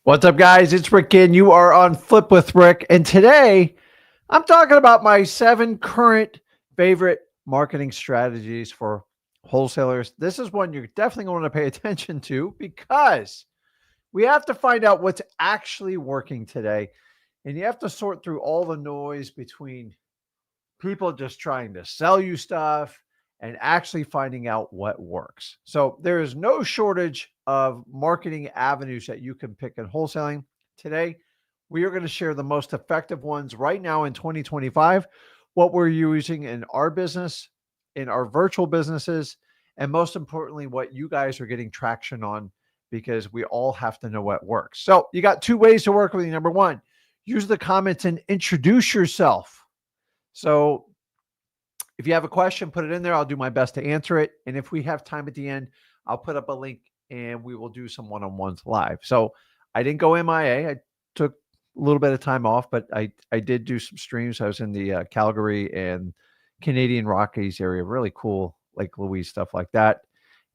What's up, guys? It's Rick and you are on Flip with Rick. And today I'm talking about my 7 current favorite marketing strategies for wholesalers. This is one you're definitely going to pay attention to because we have to find out what's actually working today. And you have to sort through all the noise between people just trying to sell you stuff and actually finding out what works. So there is no shortage of marketing avenues that you can pick in wholesaling. Today, we are going to share the most effective ones right now in 2025, what we're using in our business, in our virtual businesses, and most importantly, what you guys are getting traction on because we all have to know what works. So you got 2 ways to work with you. Number one, use the comments and introduce yourself. So if you have a question, put it in there. I'll do my best to answer it. And if we have time at the end, I'll put up a link and we will do some one-on-ones live. So I didn't go MIA. I took a little bit of time off, but I did do some streams. I was in the Calgary and Canadian Rockies area, really cool Lake Louise, stuff like that.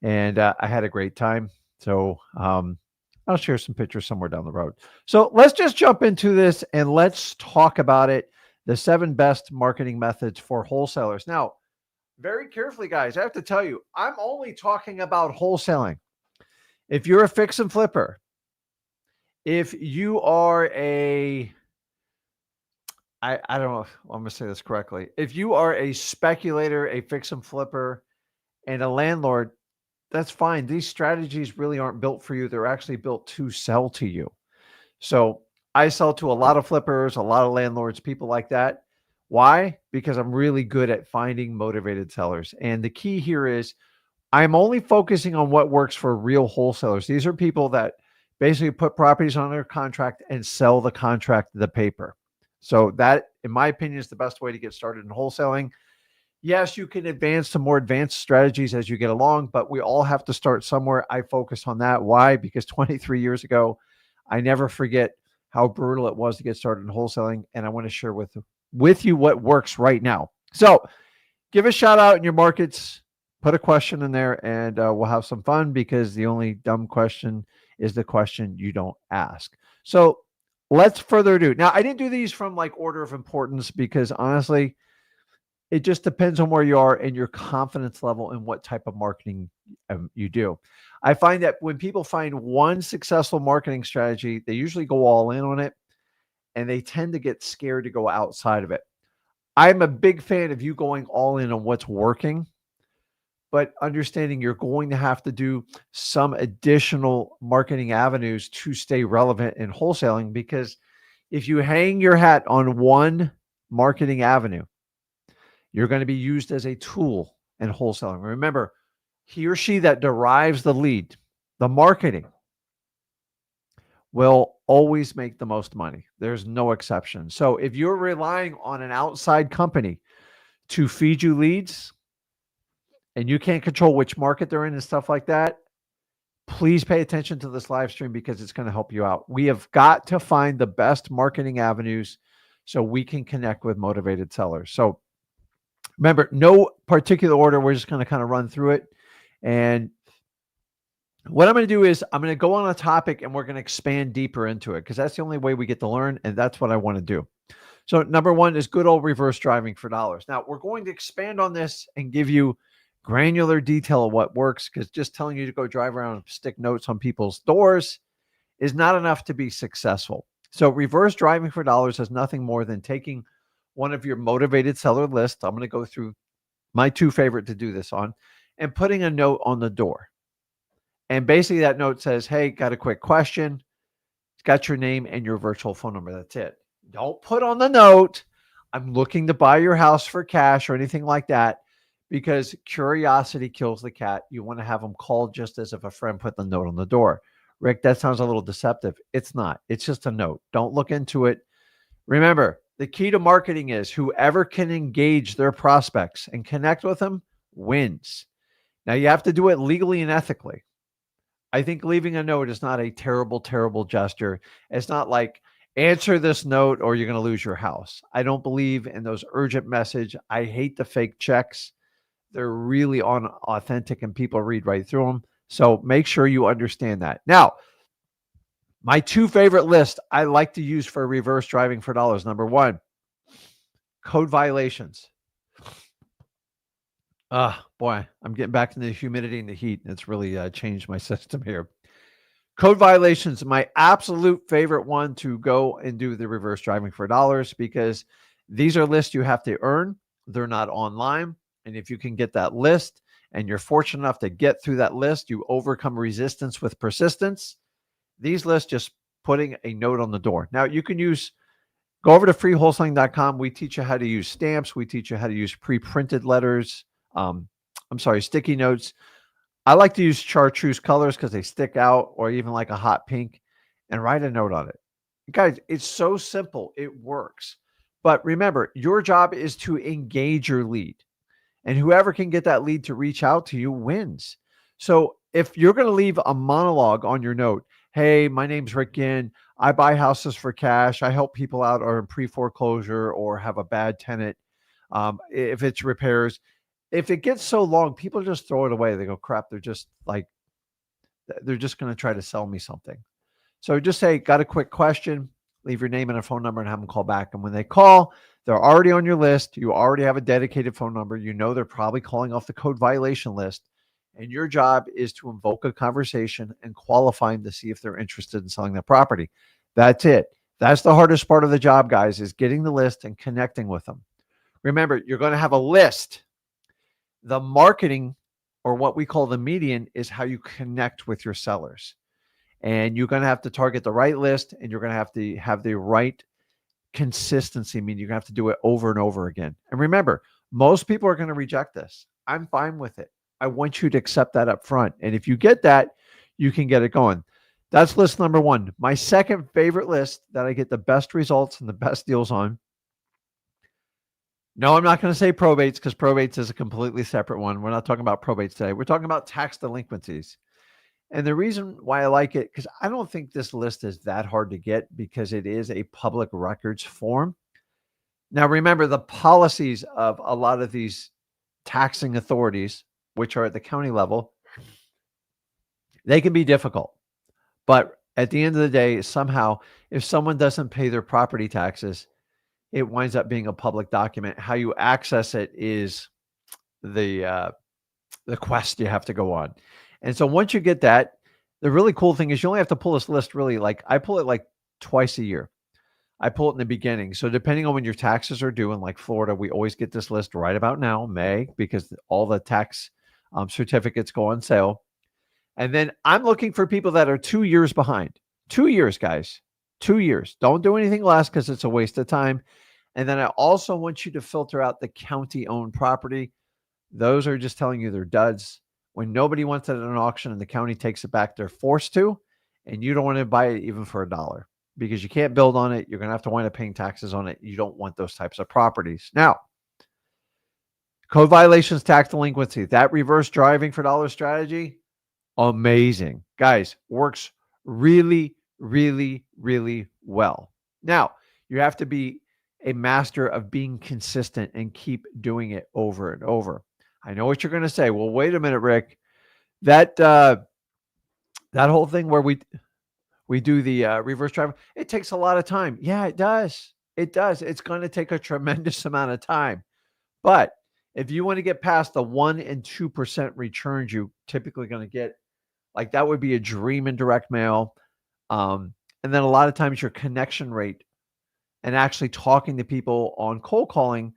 And I had a great time. So I'll share some pictures somewhere down the road. So let's just jump into this and let's talk about it. The 7 best marketing methods for wholesalers. Now, very carefully, guys, I have to tell you, I'm only talking about wholesaling. If you're a fix and flipper, if you are I don't know if I'm going to say this correctly. If you are a speculator, a fix and flipper, and a landlord, that's fine. These strategies really aren't built for you. They're actually built to sell to you. So I sell to a lot of flippers, a lot of landlords, people like that. Why? Because I'm really good at finding motivated sellers. And the key here is I'm only focusing on what works for real wholesalers. These are people that basically put properties on their contract and sell the contract, the paper. So that, in my opinion, is the best way to get started in wholesaling. Yes, you can advance to more advanced strategies as you get along, but we all have to start somewhere. I focus on that. Why? Because 23 years ago, I never forget how brutal it was to get started in wholesaling. And I want to share with you what works right now. So give a shout out in your markets, put a question in there, and we'll have some fun because the only dumb question is the question you don't ask. So let's further ado. Now, I didn't do these from like order of importance because honestly, it just depends on where you are and your confidence level and what type of marketing you do. I find that when people find one successful marketing strategy, they usually go all in on it and they tend to get scared to go outside of it. I'm a big fan of you going all in on what's working, but understanding you're going to have to do some additional marketing avenues to stay relevant in wholesaling because if you hang your hat on one marketing avenue, you're going to be used as a tool in wholesaling. Remember, he or she that derives the lead, the marketing, will always make the most money. There's no exception. So if you're relying on an outside company to feed you leads and you can't control which market they're in and stuff like that, please pay attention to this live stream because it's going to help you out. We have got to find the best marketing avenues so we can connect with motivated sellers. So remember, no particular order. We're just going to kind of run through it. And what I'm going to do is I'm going to go on a topic and we're going to expand deeper into it because that's the only way we get to learn. And that's what I want to do. So number one is good old reverse driving for dollars. Now we're going to expand on this and give you granular detail of what works because just telling you to go drive around and stick notes on people's doors is not enough to be successful. So reverse driving for dollars is nothing more than taking one of your motivated seller lists. I'm going to go through my 2 favorite to do this on and putting a note on the door. And basically that note says, hey, got a quick question. It's got your name and your virtual phone number. That's it. Don't put on the note, I'm looking to buy your house for cash or anything like that because curiosity kills the cat. You want to have them call just as if a friend put the note on the door. Rick, that sounds a little deceptive. It's not. It's just a note. Don't look into it. Remember, the key to marketing is whoever can engage their prospects and connect with them wins. Now, you have to do it legally and ethically. I think leaving a note is not a terrible, terrible gesture. It's not like answer this note or you're going to lose your house. I don't believe in those urgent message. I hate the fake checks. They're really authentic and people read right through them. So make sure you understand that. Now, My two favorite lists I like to use for reverse driving for dollars. Number one, code violations. Boy, I'm getting back to the humidity and the heat. It's really changed my system here. Code violations, my absolute favorite one to go and do the reverse driving for dollars, because these are lists you have to earn. They're not online. And if you can get that list and you're fortunate enough to get through that list, you overcome resistance with persistence. These lists just putting a note on the door. Now you can go over to freewholesaling.com. We teach you how to use stamps. We teach you how to use pre-printed letters. Sticky notes. I like to use chartreuse colors because they stick out, or even like a hot pink, and write a note on it. Guys, it's so simple. It works. But remember, your job is to engage your lead. And whoever can get that lead to reach out to you wins. So if you're going to leave a monologue on your note, hey, my name's Rick Ginn. I buy houses for cash. I help people out or in pre-foreclosure or have a bad tenant. If it's repairs, if it gets so long, people just throw it away. They go, crap, they're just going to try to sell me something. So just say, got a quick question, leave your name and a phone number and have them call back. And when they call, they're already on your list. You already have a dedicated phone number. You know they're probably calling off the code violation list. And your job is to invoke a conversation and qualify them to see if they're interested in selling the property. That's it. That's the hardest part of the job, guys, is getting the list and connecting with them. Remember, you're going to have a list. The marketing, or what we call the median, is how you connect with your sellers. And you're going to have to target the right list, and you're going to have the right consistency, meaning you're going to have to do it over and over again. And remember, most people are going to reject this. I'm fine with it. I want you to accept that up front. And if you get that, you can get it going. That's list number one. My second favorite list that I get the best results and the best deals on. No, I'm not going to say probates, because probates is a completely separate one. We're not talking about probates today. We're talking about tax delinquencies. And the reason why I like it, because I don't think this list is that hard to get, because it is a public records form. Now, remember, the policies of a lot of these taxing authorities, which are at the county level, they can be difficult. But at the end of the day, somehow, if someone doesn't pay their property taxes, it winds up being a public document. How you access it is the quest you have to go on. And so once you get that, the really cool thing is you only have to pull this list I pull it like twice a year. I pull it in the beginning. So depending on when your taxes are due, in like Florida, we always get this list right about now, May, because all the tax certificates go on sale. And then I'm looking for people that are 2 years behind. 2 years, guys. 2 years. Don't do anything less, because it's a waste of time. And then I also want you to filter out the county-owned property. Those are just telling you they're duds. When nobody wants it at an auction and the county takes it back, they're forced to, and you don't want to buy it even for $1, because you can't build on it. You're going to have to wind up paying taxes on it. You don't want those types of properties. Now, code violations, tax delinquency, that reverse driving for dollars strategy, amazing. Guys, works really, really, really well. Now, you have to be a master of being consistent and keep doing it over and over. I know what you're going to say. Well, wait a minute, Rick. That whole thing where we do the reverse drive, it takes a lot of time. Yeah, it does. It does. It's going to take a tremendous amount of time. But if you want to get past the 1% and 2% returns you typically going to get, like that would be a dream in direct mail. And then a lot of times your connection rate and actually talking to people on cold calling,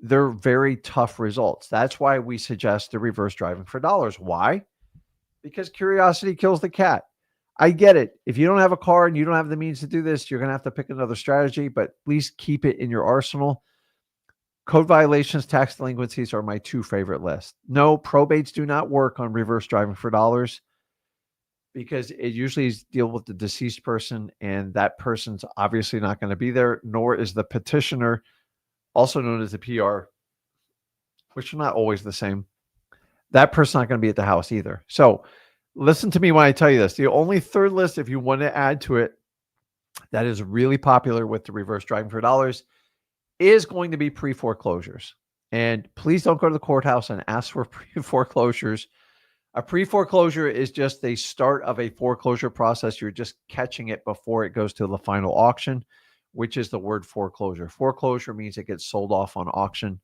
they're very tough results. That's why we suggest the reverse driving for dollars. Why? Because curiosity kills the cat. I get it. If you don't have a car and you don't have the means to do this, you're going to have to pick another strategy, but at least keep it in your arsenal. Code violations, tax delinquencies are my two favorite lists. No, probates do not work on reverse driving for dollars, because it usually is deal with the deceased person, and that person's obviously not going to be there, nor is the petitioner, also known as the PR, which are not always the same. That person's not going to be at the house either. So listen to me when I tell you this. The only third list, if you want to add to it, that is really popular with the reverse driving for dollars, is going to be pre-foreclosures. And please don't go to the courthouse and ask for pre-foreclosures. A pre-foreclosure is just the start of a foreclosure process. You're just catching it before it goes to the final auction, which is the word foreclosure. Foreclosure means it gets sold off on auction.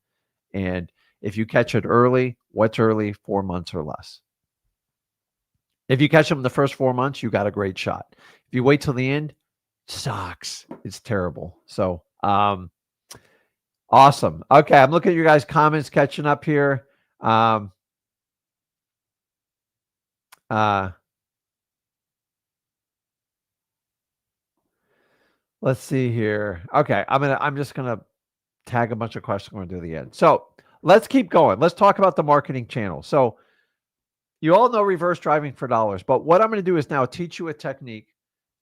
And if you catch it early, what's early? 4 months or less. If you catch them in the first 4 months, you got a great shot. If you wait till the end, sucks. It's terrible. So, awesome. Okay, I'm looking at your guys' comments catching up here. Let's see here. Okay, I'm just gonna tag a bunch of questions. I'm gonna do the end. So let's keep going. Let's talk about the marketing channel. So you all know reverse driving for dollars, but what I'm gonna do is now teach you a technique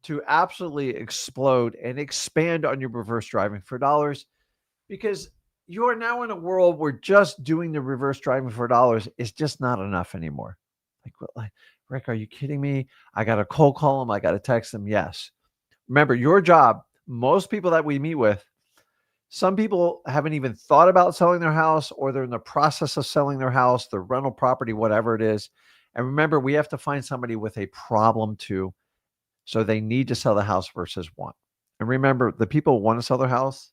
to absolutely explode and expand on your reverse driving for dollars, because you are now in a world where just doing the reverse driving for dollars is just not enough anymore. Like, Rick, are you kidding me? I got to cold call them. I got to text them. Yes. Remember, your job, most people that we meet with, some people haven't even thought about selling their house, or they're in the process of selling their house, their rental property, whatever it is. And remember, we have to find somebody with a problem too. So they need to sell the house versus want. And remember, the people who want to sell their house,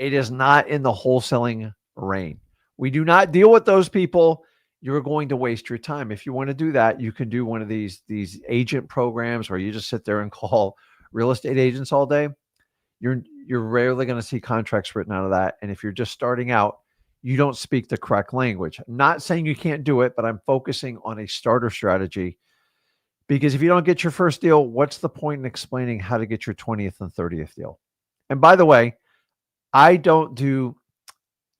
it is not in the wholesaling reign. We do not deal with those people. You're going to waste your time. If you want to do that, you can do one of these agent programs where you just sit there and call real estate agents all day. You're rarely going to see contracts written out of that. And if you're just starting out, you don't speak the correct language. I'm not saying you can't do it, but I'm focusing on a starter strategy, because if you don't get your first deal, what's the point in explaining how to get your 20th and 30th deal? And by the way, I don't do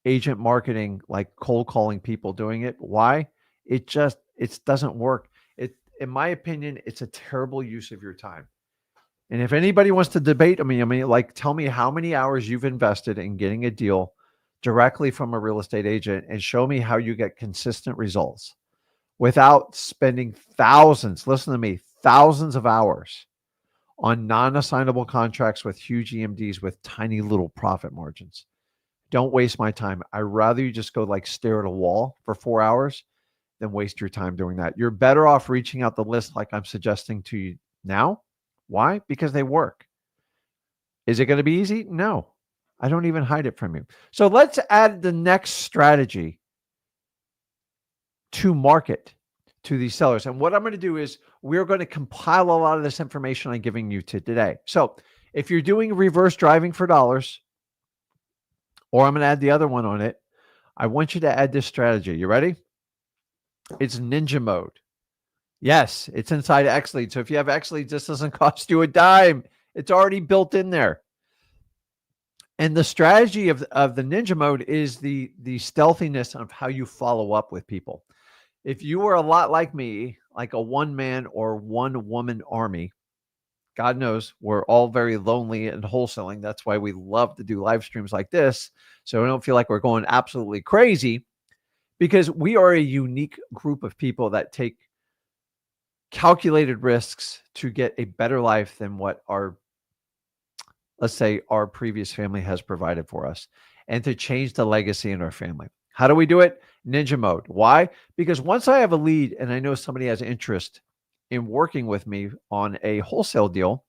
agent marketing like cold calling people doing it. Why? It doesn't work. In my opinion, it's a terrible use of your time. And if anybody wants to debate me, like, tell me how many hours you've invested in getting a deal directly from a real estate agent, and show me how you get consistent results without spending thousands, listen to me, thousands of hours on non-assignable contracts with huge EMDs with tiny little profit margins. Don't waste my time. I'd rather you just go like stare at a wall for 4 hours than waste your time doing that. You're better off reaching out the list like I'm suggesting to you now. Why? Because they work. Is it going to be easy? No. I don't even hide it from you. So let's add the next strategy to market to these sellers. And what I'm going to do is we're going to compile a lot of this information I'm giving you today. So if you're doing reverse driving for dollars, or I'm going to add the other one on it, I want you to add this strategy. You ready? It's ninja mode. Yes, it's inside XLead. So if you have XLead, this doesn't cost you a dime. It's already built in there. And the strategy of the ninja mode is the stealthiness of how you follow up with people. If you are a lot like me, like a one-man or one-woman army, God knows we're all very lonely and wholesaling. That's why we love to do live streams like this, so we don't feel like we're going absolutely crazy, because we are a unique group of people that take calculated risks to get a better life than what let's say our previous family has provided for us, and to change the legacy in our family. How do we do it? Ninja mode. Why? Because once I have a lead and I know somebody has interest in working with me on a wholesale deal,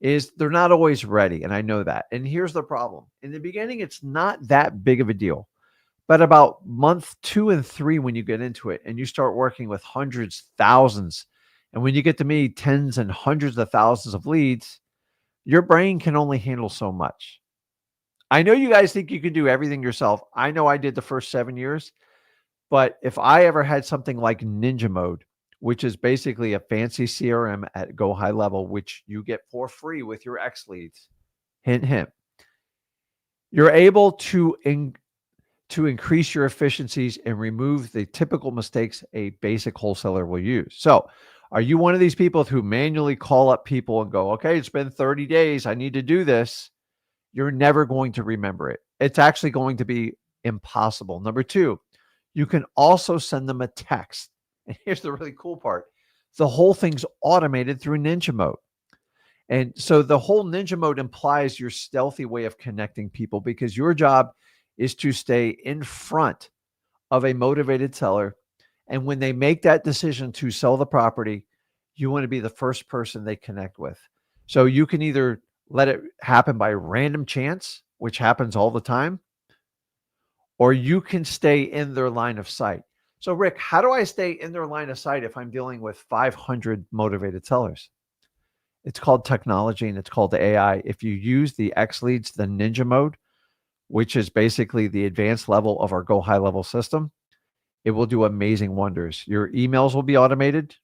is they're not always ready. And I know that. And here's the problem. In the beginning, it's not that big of a deal. But about month 2 and 3, when you get into it and you start working with hundreds, thousands, and when you get to me, tens and hundreds of thousands of leads, your brain can only handle so much. I know you guys think you can do everything yourself. I know I did the first 7 years. But if I ever had something like Ninja Mode, which is basically a fancy CRM at Go High Level, which you get for free with your X leads, hint, hint, you're able to increase your efficiencies and remove the typical mistakes a basic wholesaler will use. So are you one of these people who manually call up people and go, okay, it's been 30 days, I need to do this? You're never going to remember it. It's actually going to be impossible. Number 2, you can also send them a text. And here's the really cool part. The whole thing's automated through Ninja Mode. And so the whole Ninja Mode implies your stealthy way of connecting people, because your job is to stay in front of a motivated seller And when they make that decision to sell the property, you want to be the first person they connect with. So you can either let it happen by random chance, which happens all the time, or you can stay in their line of sight. So, Rick, how do I stay in their line of sight if I'm dealing with 500 motivated sellers? It's called technology and it's called the AI. If you use the X Leads, the ninja mode, which is basically the advanced level of our Go High level system, it will do amazing wonders. Your emails will be automated.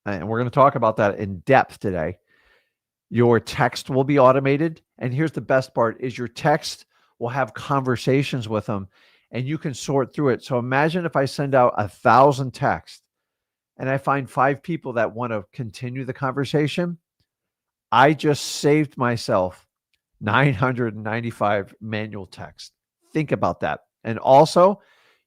And we're going to talk about that in depth today. Your text will be automated. And here's the best part is your text will have conversations with them and you can sort through it. So imagine if I send out 1,000 texts and I find 5 people that want to continue the conversation. I just saved myself 995 manual texts. Think about that. And also,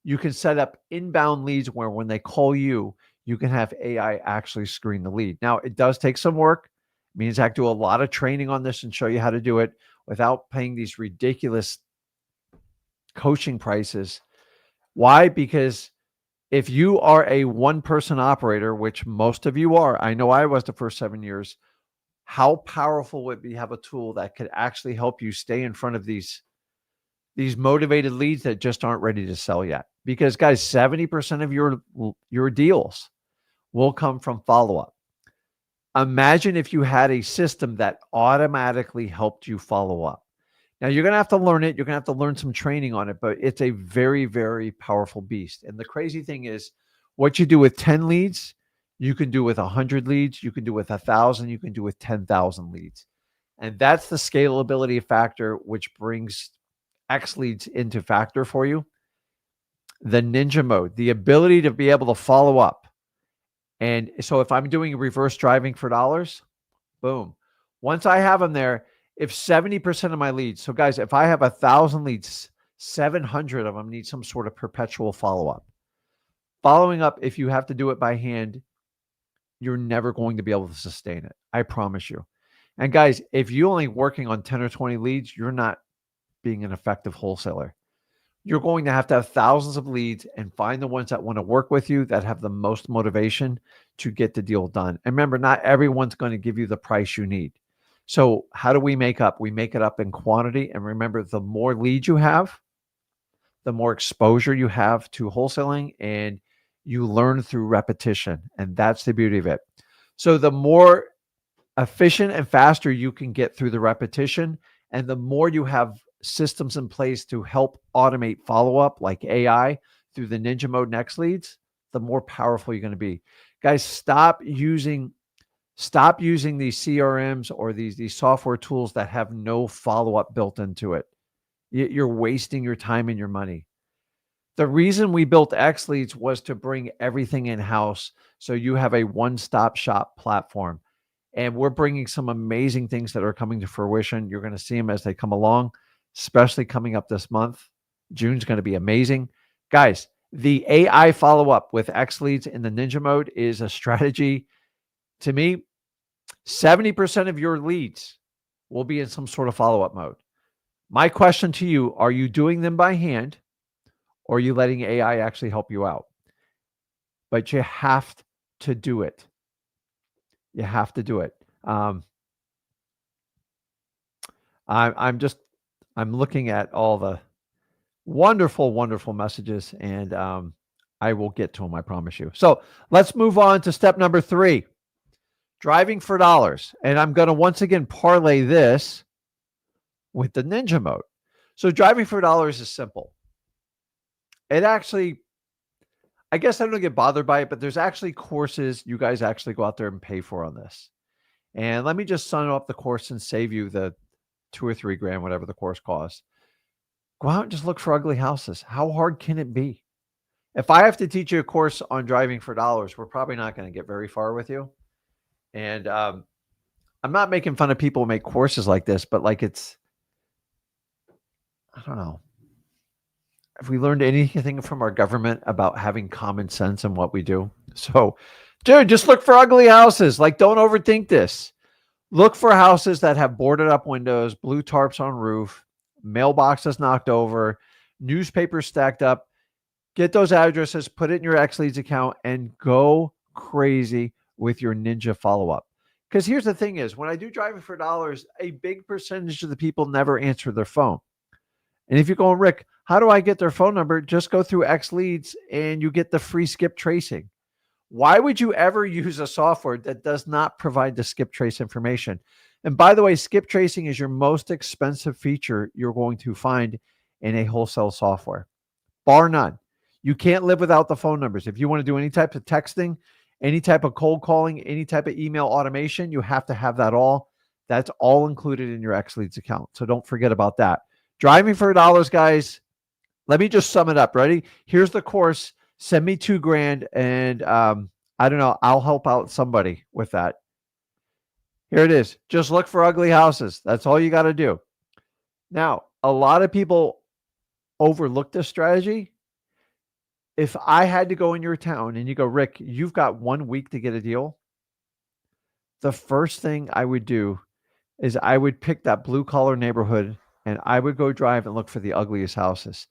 you can set up inbound leads where when they call you, you can have AI actually screen the lead. Now, it does take some work. It means I have to do a lot of training on this and show you how to do it without paying these ridiculous coaching prices. Why? Because if you are a one-person operator, which most of you are, I know I was the first 7 years, how powerful would it be to have a tool that could actually help you stay in front of these motivated leads that just aren't ready to sell yet? Because guys, 70% of your deals will come from follow-up. Imagine if you had a system that automatically helped you follow up. Now you're going to have to learn it. You're going to have to learn some training on it, but it's a very, very powerful beast. And the crazy thing is what you do with 10 leads, you can do with 100 leads, you can do with 1,000, you can do with 10,000 leads. And that's the scalability factor, which brings X Leads into factor for you. The ninja mode, the ability to be able to follow up. And so if I'm doing reverse driving for dollars, boom. Once I have them there, if 70% of my leads, so guys, if I have 1,000 leads, 700 of them need some sort of perpetual follow-up. Following up, if you have to do it by hand, you're never going to be able to sustain it. I promise you. And guys, if you're only working on 10 or 20 leads, you're not being an effective wholesaler. You're going to have thousands of leads and find the ones that want to work with you, that have the most motivation to get the deal done. And remember, not everyone's going to give you the price you need. So how do we make up? We make it up in quantity. And remember, the more leads you have, the more exposure you have to wholesaling, and you learn through repetition. And that's the beauty of it. So the more efficient and faster you can get through the repetition, and the more you have systems in place to help automate follow-up like AI through the ninja mode Next Leads, the more powerful you're going to be. Guys, stop using these CRMs or these software tools that have no follow-up built into it. You're wasting your time and your money. The reason we built X Leads was to bring everything in-house so you have a one-stop shop platform. And we're bringing some amazing things that are coming to fruition. You're going to see them as they come along, especially coming up this month. June's going to be amazing. Guys, the AI follow-up with X Leads in the ninja mode is a strategy. To me, 70% of your leads will be in some sort of follow-up mode. My question to you, are you doing them by hand, or are you letting AI actually help you out? But you have to do it. You have to do it. I'm looking at all the wonderful, wonderful messages, and I will get to them, I promise you. So let's move on to step number 3, driving for dollars. And I'm going to once again parlay this with the ninja mode. So driving for dollars is simple. It actually, I guess I don't get bothered by it, but there's actually courses you guys actually go out there and pay for on this. And let me just sign up the course and save you the $2 or $3 grand, whatever the course costs. Go out and just look for ugly houses. How hard can it be? If I have to teach you a course on driving for dollars, we're probably not going to get very far with you. And I'm not making fun of people who make courses like this, but like it's, I don't know. Have we learned anything from our government about having common sense in what we do? So, dude, just look for ugly houses. Like, don't overthink this. Look for houses that have boarded up windows, blue tarps on roof, mailboxes knocked over, newspapers stacked up. Get those addresses, put it in your X Leads account, and go crazy with your ninja follow-up. Because here's the thing is, when I do driving for dollars, a big percentage of the people never answer their phone. And if you're going, Rick, how do I get their phone number? Just go through X Leads and you get the free skip tracing. Why would you ever use a software that does not provide the skip trace information? And by the way, skip tracing is your most expensive feature you're going to find in a wholesale software, bar none. You can't live without the phone numbers. If you want to do any type of texting, any type of cold calling, any type of email automation, you have to have that all. That's all included in your X Leads account. So don't forget about that. Driving for dollars, guys. Let me just sum it up. Ready? Here's the course. Send me $2,000 and I don't know. I'll help out somebody with that. Here it is. Just look for ugly houses. That's all you got to do. Now, a lot of people overlook this strategy. If I had to go in your town and you go, Rick, you've got 1 week to get a deal, the first thing I would do is I would pick that blue collar neighborhood and I would go drive and look for the ugliest houses.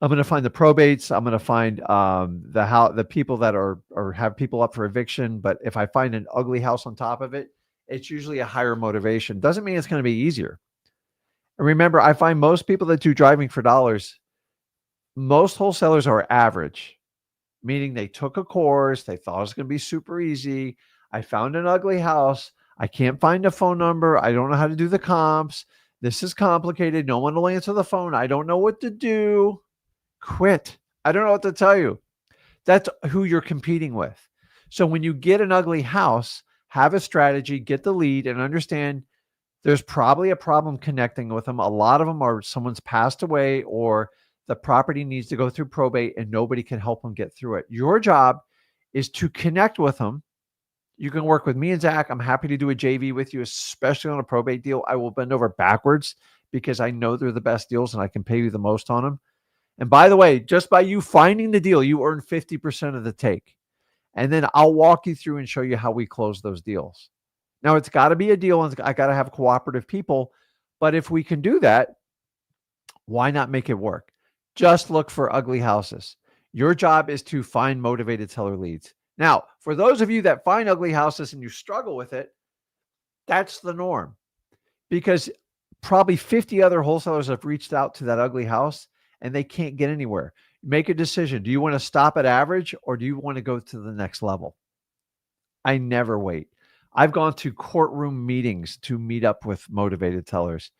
I'm going to find the probates. I'm going to find the people that are or have people up for eviction. But if I find an ugly house on top of it, it's usually a higher motivation. Doesn't mean it's going to be easier. And remember, I find most people that do driving for dollars, most wholesalers are average, meaning they took a course. They thought it was going to be super easy. I found an ugly house. I can't find a phone number. I don't know how to do the comps. This is complicated. No one will answer the phone. I don't know what to do. Quit. I don't know what to tell you. That's who you're competing with. So when you get an ugly house, have a strategy, get the lead, and understand there's probably a problem connecting with them. A lot of them are someone's passed away or the property needs to go through probate and nobody can help them get through it. Your job is to connect with them. You can work with me and Zach. I'm happy to do a JV with you, especially on a probate deal. I will bend over backwards because I know they're the best deals and I can pay you the most on them. And by the way, just by you finding the deal, you earn 50% of the take. And then I'll walk you through and show you how we close those deals. Now, it's got to be a deal and I got to have cooperative people. But if we can do that, why not make it work? Just look for ugly houses. Your job is to find motivated seller leads. Now, for those of you that find ugly houses and you struggle with it, that's the norm because probably 50 other wholesalers have reached out to that ugly house and they can't get anywhere. Make a decision. Do you want to stop at average or do you want to go to the next level? I never wait. I've gone to courtroom meetings to meet up with motivated tellers.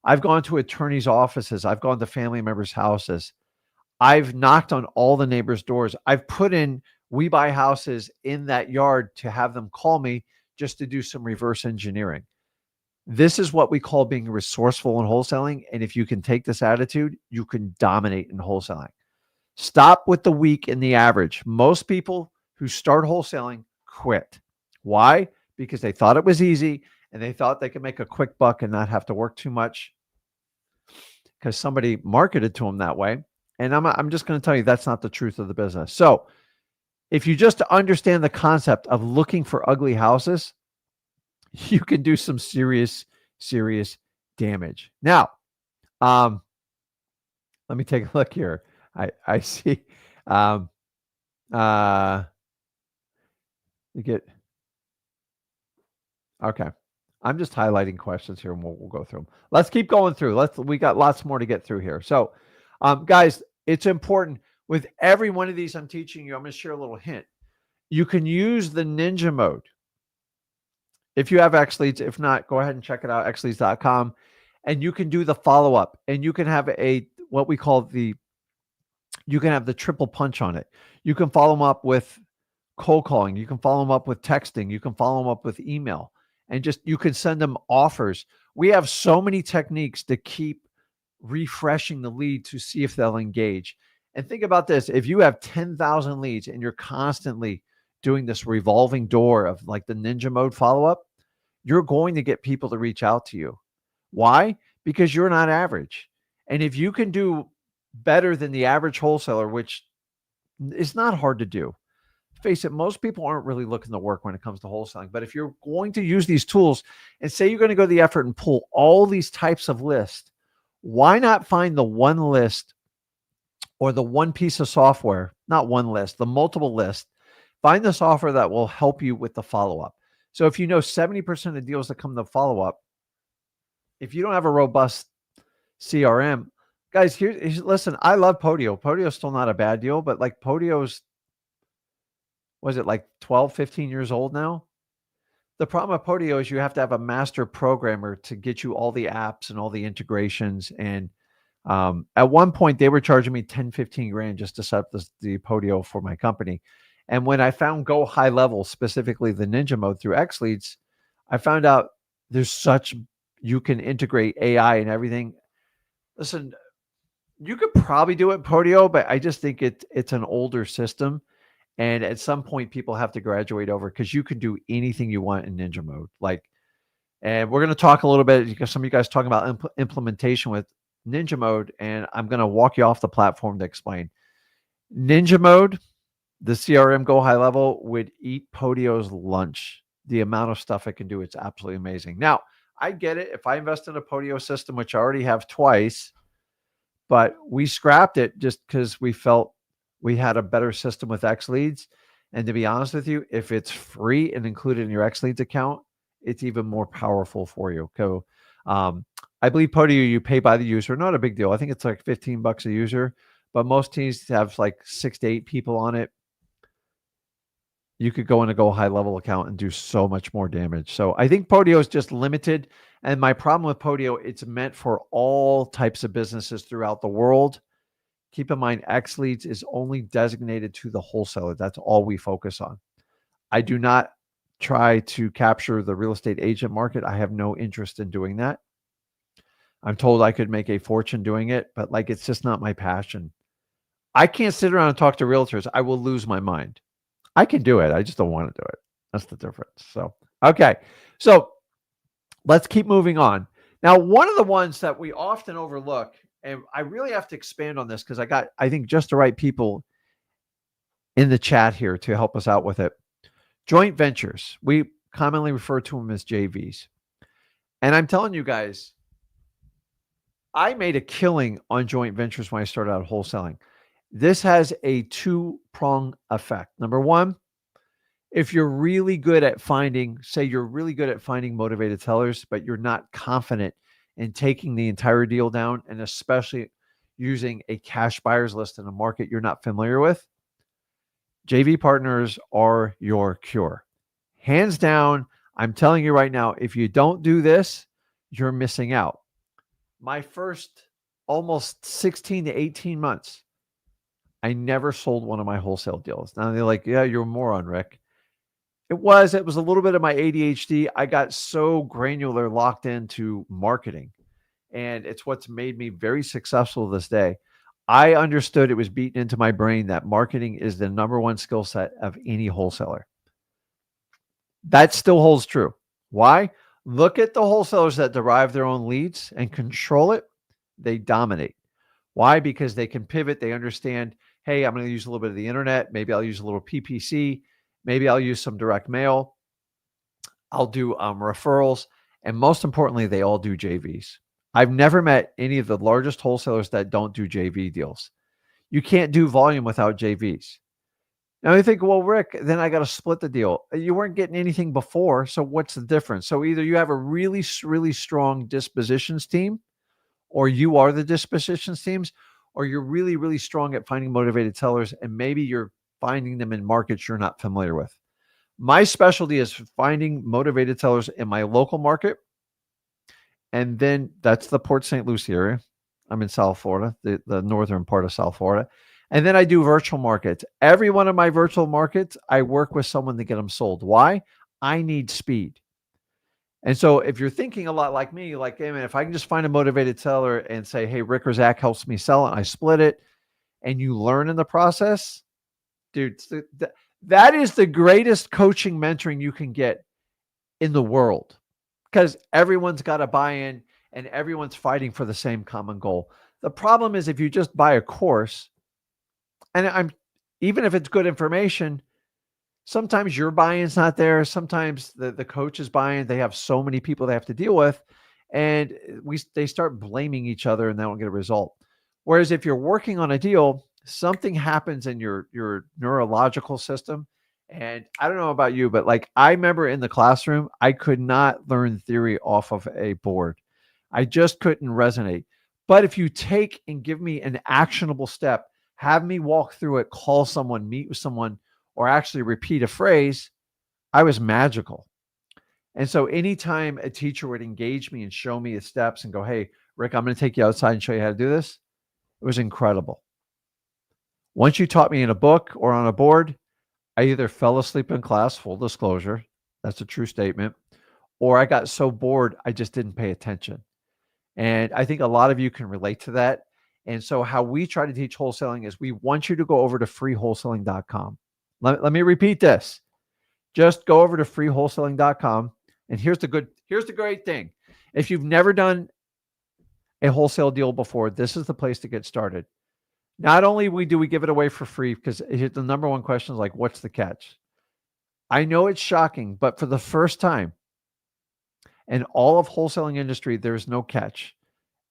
I've gone to attorneys' offices. I've gone to family members' houses. I've knocked on all the neighbors' doors. I've put in We Buy Houses in that yard to have them call me just to do some reverse engineering. This is what we call being resourceful in wholesaling. And if you can take this attitude, you can dominate in wholesaling. Stop with the weak and the average. Most people who start wholesaling quit. Why? Because they thought it was easy and they thought they could make a quick buck and not have to work too much because somebody marketed to them that way. And I'm just going to tell you that's not the truth of the business. So if you just understand the concept of looking for ugly houses, you can do some serious, serious damage. Now, let me take a look here. I see. You get okay. I'm just highlighting questions here, and we'll go through them. Let's keep going through. We got lots more to get through here. So, guys, it's important with every one of these I'm teaching you. I'm going to share a little hint. You can use the ninja mode if you have XLeads. If not, go ahead and check it out, xleads.com, and you can do the follow-up, and you can have what we call you can have the triple punch on it. You can follow them up with cold calling. You can follow them up with texting. You can follow them up with email, and you can send them offers. We have so many techniques to keep refreshing the lead to see if they'll engage. And think about this. If you have 10,000 leads and you're constantly doing this revolving door of like the ninja mode follow-up, you're going to get people to reach out to you. Why? Because you're not average. And if you can do better than the average wholesaler, which is not hard to do, face it, most people aren't really looking to work when it comes to wholesaling. But if you're going to use these tools and say you're going to go the effort and pull all these types of lists, why not find the one list or the one piece of software, not one list, the multiple list. Find the software that will help you with the follow up. So if you know 70% of the deals that come to follow up, if you don't have a robust CRM, guys, listen, I love Podio. Podio's still not a bad deal, but like Podio's, was it like 12, 15 years old now? The problem with Podio is you have to have a master programmer to get you all the apps and all the integrations. And at one point, they were charging me 10, 15 grand just to set up the Podio for my company. And when I found Go High Level, specifically the Ninja Mode through XLeads, I found out you can integrate AI and everything. Listen, you could probably do it Podio, but I just think it's an older system. And at some point, people have to graduate over because you can do anything you want in Ninja Mode. And we're going to talk a little bit because some of you guys talking about implementation with Ninja Mode, and I'm going to walk you off the platform to explain. Ninja Mode, the CRM Go High Level would eat Podio's lunch. The amount of stuff it can do, it's absolutely amazing. Now, I get it. If I invest in a Podio system, which I already have twice, but we scrapped it just because we felt we had a better system with XLeads. And to be honest with you, if it's free and included in your XLeads account, it's even more powerful for you. I believe Podio, you pay by the user, not a big deal. I think it's like $15 a user, but most teams have like 6 to 8 people on it. You could go in a Go High Level account and do so much more damage. So I think Podio is just limited. And my problem with Podio, it's meant for all types of businesses throughout the world. Keep in mind, XLeads is only designated to the wholesaler. That's all we focus on. I do not try to capture the real estate agent market. I have no interest in doing that. I'm told I could make a fortune doing it, but it's just not my passion. I can't sit around and talk to realtors. I will lose my mind. I can do it. I just don't want to do it. That's the difference. So, okay. So let's keep moving on. Now, one of the ones that we often overlook, and I really have to expand on this because I think, just the right people in the chat here to help us out with it. Joint ventures. We commonly refer to them as JVs. And I'm telling you guys, I made a killing on joint ventures when I started out wholesaling. This has a 2-prong effect. Number one, if you're really good at finding motivated sellers, but you're not confident in taking the entire deal down, and especially using a cash buyers list in a market you're not familiar with, JV partners are your cure. Hands down, I'm telling you right now, if you don't do this, you're missing out. My first almost 16 to 18 months, I never sold one of my wholesale deals. Now they're like, yeah, you're a moron, Rick. It was a little bit of my ADHD. I got so granular locked into marketing, and it's what's made me very successful this day. I understood, it was beaten into my brain, that marketing is the number one skill set of any wholesaler. That still holds true. Why? Look at the wholesalers that derive their own leads and control it. They dominate. Why? Because they can pivot. They understand, hey, I'm going to use a little bit of the internet. Maybe I'll use a little PPC. Maybe I'll use some direct mail. I'll do referrals. And most importantly, they all do JVs. I've never met any of the largest wholesalers that don't do JV deals. You can't do volume without JVs. Now you think, well, Rick, then I got to split the deal. You weren't getting anything before. So what's the difference? So either you have a really, really strong dispositions team, or you are the dispositions teams, or you're really, really strong at finding motivated sellers, and maybe you're finding them in markets you're not familiar with. My specialty is finding motivated sellers in my local market. And then that's the Port St. Lucie area. I'm in South Florida, the northern part of South Florida. And then I do virtual markets. Every one of my virtual markets, I work with someone to get them sold. Why? I need speed. And so if you're thinking a lot like me, like, hey man, if I can just find a motivated seller and say, hey, Rick or Zach helps me sell it, I split it, and you learn in the process, dude, that is the greatest coaching mentoring you can get in the world, because everyone's got a buy-in and everyone's fighting for the same common goal. The problem is if you just buy a course, and even if it's good information, sometimes your buy-in's not there. Sometimes the coach is buying. They have so many people they have to deal with, and they start blaming each other and they don't get a result. Whereas if you're working on a deal, something happens in your neurological system. And I don't know about you, but like I remember in the classroom, I could not learn theory off of a board. I just couldn't resonate. But if you take and give me an actionable step, have me walk through it, call someone, meet with someone, or actually repeat a phrase, I was magical. And so anytime a teacher would engage me and show me the steps and go, hey, Rick, I'm going to take you outside and show you how to do this, it was incredible. Once you taught me in a book or on a board, I either fell asleep in class, full disclosure, that's a true statement, or I got so bored, I just didn't pay attention. And I think a lot of you can relate to that. And so, how we try to teach wholesaling is we want you to go over to freewholesaling.com. Let me repeat this. Just go over to freewholesaling.com. And here's the great thing. If you've never done a wholesale deal before, this is the place to get started. Not only do we give it away for free, because the number one question is like, what's the catch? I know it's shocking, but for the first time in all of wholesaling industry, there's no catch.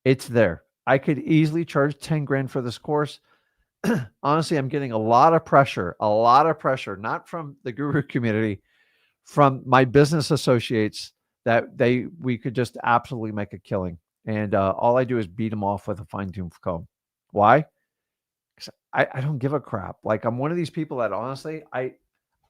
It's there. I could easily charge 10 grand for this course. Honestly, I'm getting a lot of pressure, not from the guru community, from my business associates that we could just absolutely make a killing. And all I do is beat them off with a fine-tooth comb. Why? 'Cause I don't give a crap. Like I'm one of these people that honestly,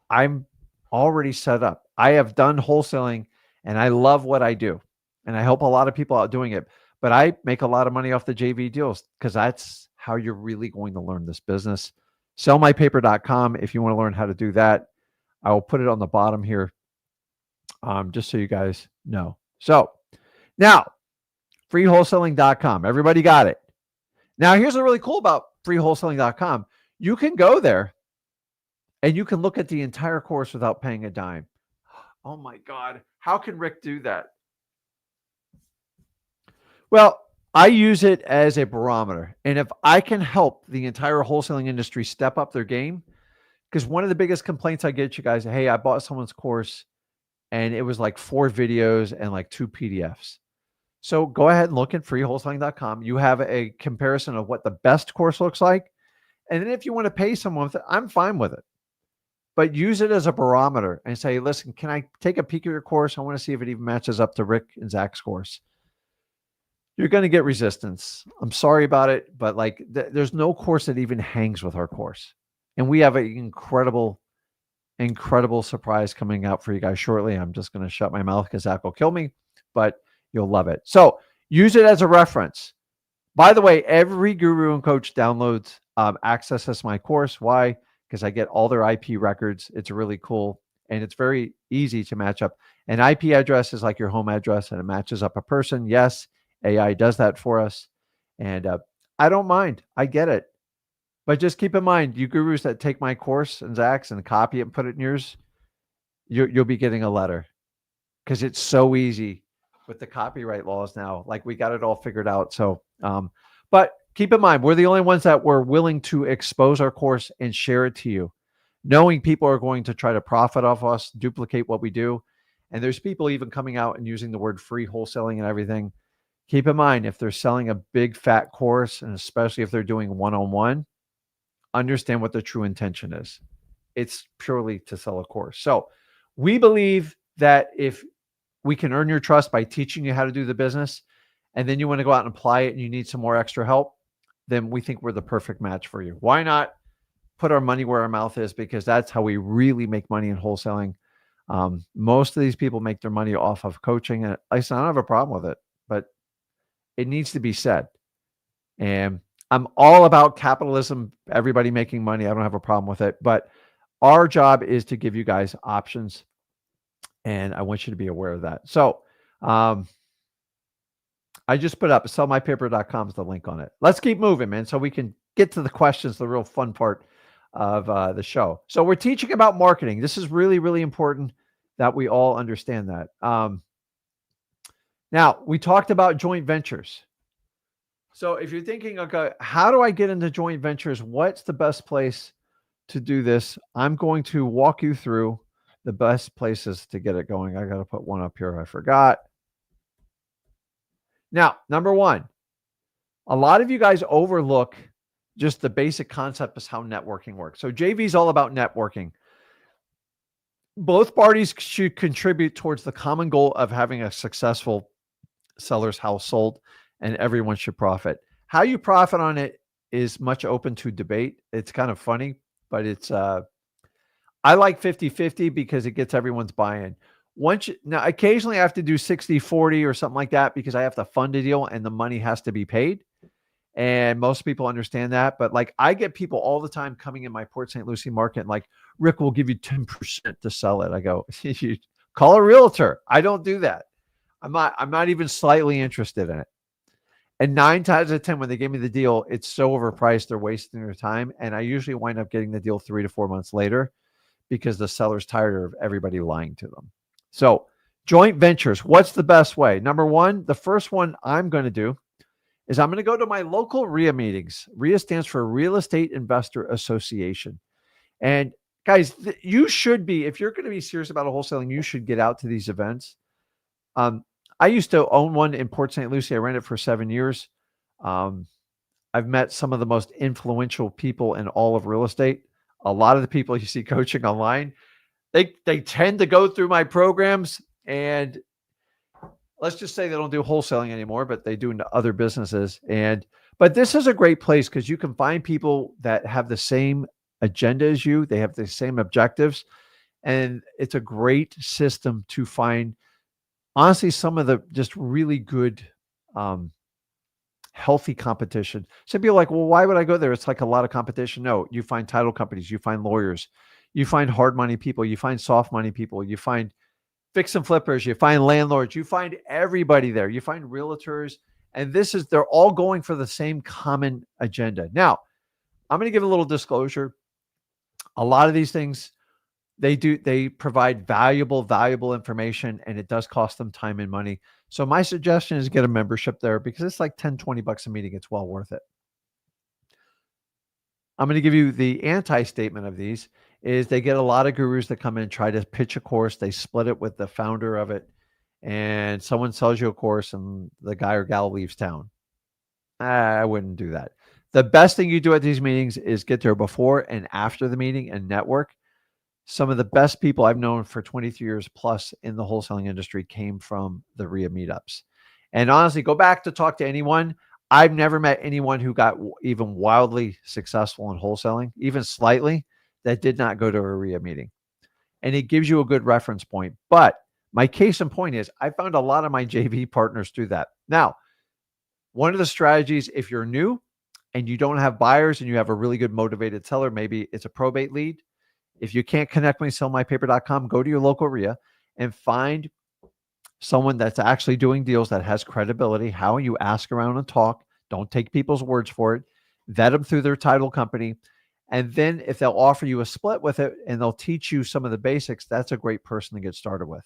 I'm already set up. I have done wholesaling and I love what I do. And I help a lot of people out doing it. But I make a lot of money off the JV deals because that's how you're really going to learn this business. Sellmypaper.com if you want to learn how to do that. I will put it on the bottom here just so you guys know. So now, freewholesaling.com. Everybody got it. Now, here's what's really cool about freewholesaling.com. You can go there and you can look at the entire course without paying a dime. Oh my God. How can Rick do that? Well, I use it as a barometer. And if I can help the entire wholesaling industry step up their game, because one of the biggest complaints I get, you guys, hey, I bought someone's course and it was like 4 videos and like 2 PDFs. So go ahead and look at freewholesaling.com. You have a comparison of what the best course looks like. And then if you want to pay someone with it, I'm fine with it. But use it as a barometer and say, listen, can I take a peek at your course? I want to see if it even matches up to Rick and Zach's course. You're going to get resistance. I'm sorry about it, but like there's no course that even hangs with our course. And we have an incredible surprise coming out for you guys shortly. I'm just going to shut my mouth because Zach will kill me, but you'll love it. So use it as a reference. By the way, every guru and coach downloads accesses my course. Why? Because I get all their IP records. It's really cool. And it's very easy to match up. An IP address is like your home address and it matches up a person. Yes, AI does that for us. And I don't mind. I get it. But just keep in mind, you gurus that take my course and Zach's and copy it and put it in yours, you'll be getting a letter because it's so easy with the copyright laws now. Like we got it all figured out. So, but keep in mind, we're the only ones that were willing to expose our course and share it to you, knowing people are going to try to profit off us, duplicate what we do. And there's people even coming out and using the word free wholesaling and everything. Keep in mind, if they're selling a big fat course, and especially if they're doing one-on-one, understand what the true intention is. It's purely to sell a course. So we believe that if we can earn your trust by teaching you how to do the business, and then you want to go out and apply it and you need some more extra help, then we think we're the perfect match for you. Why not put our money where our mouth is? Because that's how we really make money in wholesaling. Most of these people make their money off of coaching. And I don't have a problem with it, but it needs to be said. And I'm all about capitalism, everybody making money. I don't have a problem with it. But our job is to give you guys options. And I want you to be aware of that. So I just put up sellmypaper.com is the link on it. Let's keep moving, man, so we can get to the questions, the real fun part of the show. So we're teaching about marketing. This is really, really important that we all understand that. Now, we talked about joint ventures. So if you're thinking, okay, how do I get into joint ventures? What's the best place to do this? I'm going to walk you through the best places to get it going. I got to put one up here. I forgot. Now, number one, a lot of you guys overlook just the basic concept is how networking works. So JV is all about networking. Both parties should contribute towards the common goal of having a successful seller's household, and everyone should profit. How you profit on it is much open to debate. It's kind of funny, but it's I like 50-50 because it gets everyone's buy-in. Now, occasionally I have to do 60-40 or something like that because I have to fund a deal and the money has to be paid. And most people understand that. But like I get people all the time coming in my Port St. Lucie market and like, Rick will give you 10% to sell it. I go, you call a realtor. I don't do that. I'm not even slightly interested in it. And 9 times out of 10, when they give me the deal, it's so overpriced, they're wasting their time. And I usually wind up getting the deal 3 to 4 months later because the seller's tired of everybody lying to them. So joint ventures, what's the best way? Number one, the first one I'm going to do is I'm going to go to my local RIA meetings. RIA stands for Real Estate Investor Association. And guys, you should be, if you're going to be serious about wholesaling, you should get out to these events. I used to own one in Port St. Lucie. I ran it for 7 years. I've met some of the most influential people in all of real estate. A lot of the people you see coaching online, they tend to go through my programs, and let's just say they don't do wholesaling anymore, but they do into other businesses. But this is a great place because you can find people that have the same agenda as you. They have the same objectives, and it's a great system to find, honestly, some of the just really good, healthy competition. Some people are like, well, why would I go there? It's like a lot of competition. No, you find title companies, you find lawyers, you find hard money people, you find soft money people, you find fix and flippers, you find landlords, you find everybody there, you find realtors. And they're all going for the same common agenda. Now, I'm going to give a little disclosure. A lot of these things, they provide valuable information, and it does cost them time and money. So my suggestion is get a membership there because it's like 10, 20 bucks a meeting. It's well worth it. I'm going to give you the anti-statement of these is they get a lot of gurus that come in and try to pitch a course. They split it with the founder of it, and someone sells you a course and the guy or gal leaves town. I wouldn't do that. The best thing you do at these meetings is get there before and after the meeting and network. Some of the best people I've known for 23 years plus in the wholesaling industry came from the RIA meetups. And honestly, go back to talk to anyone. I've never met anyone who got even wildly successful in wholesaling, even slightly, that did not go to a RIA meeting. And it gives you a good reference point. But my case in point is I found a lot of my JV partners through that. Now, one of the strategies, if you're new and you don't have buyers and you have a really good motivated seller, maybe it's a probate lead. If you can't connect with sellmypaper.com, go to your local RIA and find someone that's actually doing deals that has credibility. How you ask around and talk. Don't take people's words for it. Vet them through their title company. And then if they'll offer you a split with it and they'll teach you some of the basics, that's a great person to get started with.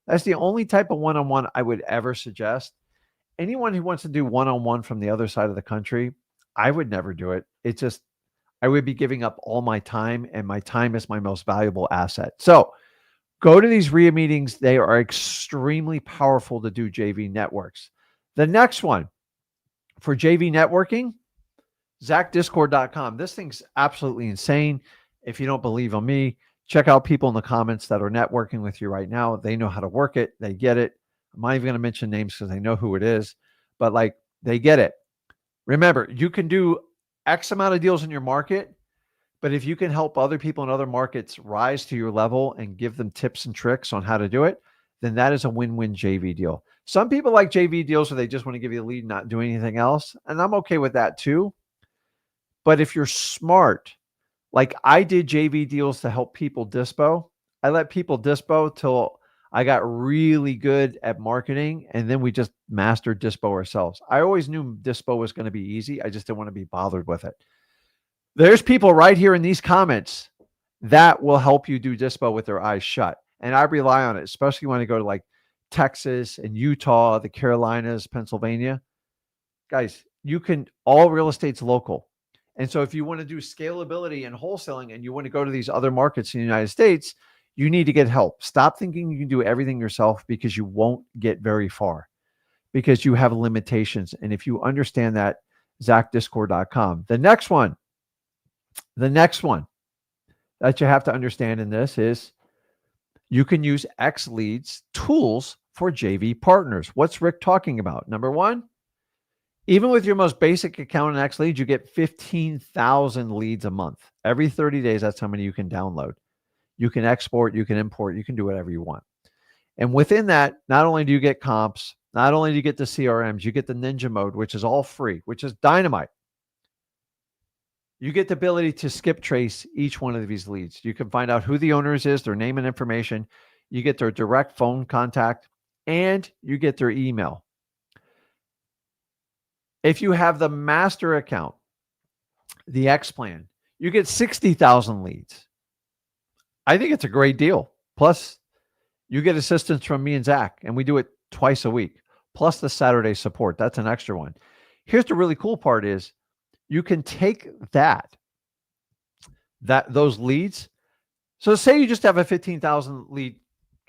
That's the only type of one-on-one I would ever suggest. Anyone who wants to do one-on-one from the other side of the country, I would never do it. It's just, I would be giving up all my time, and my time is my most valuable asset. So go to these RIA meetings. They are extremely powerful to do JV networks. The next one for JV networking, ZachDiscord.com. This thing's absolutely insane. If you don't believe on me, check out people in the comments that are networking with you right now. They know how to work it. They get it. I'm not even going to mention names because they know who it is, but like they get it. Remember, you can do X amount of deals in your market, but if you can help other people in other markets rise to your level and give them tips and tricks on how to do it, then that is a win-win JV deal. Some people like JV deals where they just want to give you a lead and not do anything else. And I'm okay with that too. But if you're smart, like I did JV deals to help people dispo. I let people dispo till I got really good at marketing, and then we just mastered dispo ourselves. I always knew dispo was going to be easy. I just didn't want to be bothered with it. There's people right here in these comments that will help you do dispo with their eyes shut. And I rely on it, especially when I go to like Texas and Utah, the Carolinas, Pennsylvania. Guys, all real estate's local. And so if you want to do scalability and wholesaling and you want to go to these other markets in the United States, you need to get help. Stop thinking you can do everything yourself because you won't get very far because you have limitations. And if you understand that, ZachDiscord.com. The next one, The next one that you have to understand in this is you can use X Leads tools for JV partners. What's Rick talking about? Number one, even with your most basic account in X Leads, you get 15,000 leads a month. Every 30 days, that's how many you can download. You can export, you can import, you can do whatever you want. And within that, not only do you get comps, not only do you get the CRMs, you get the Ninja mode, which is all free, which is dynamite. You get the ability to skip trace each one of these leads. You can find out who the owners is, their name and information. You get their direct phone contact, and you get their email. If you have the master account, the X plan, you get 60,000 leads. I think it's a great deal. Plus, you get assistance from me and Zach, and we do it twice a week, plus the Saturday support. That's an extra one. Here's the really cool part is you can take those leads. So say you just have a 15,000 lead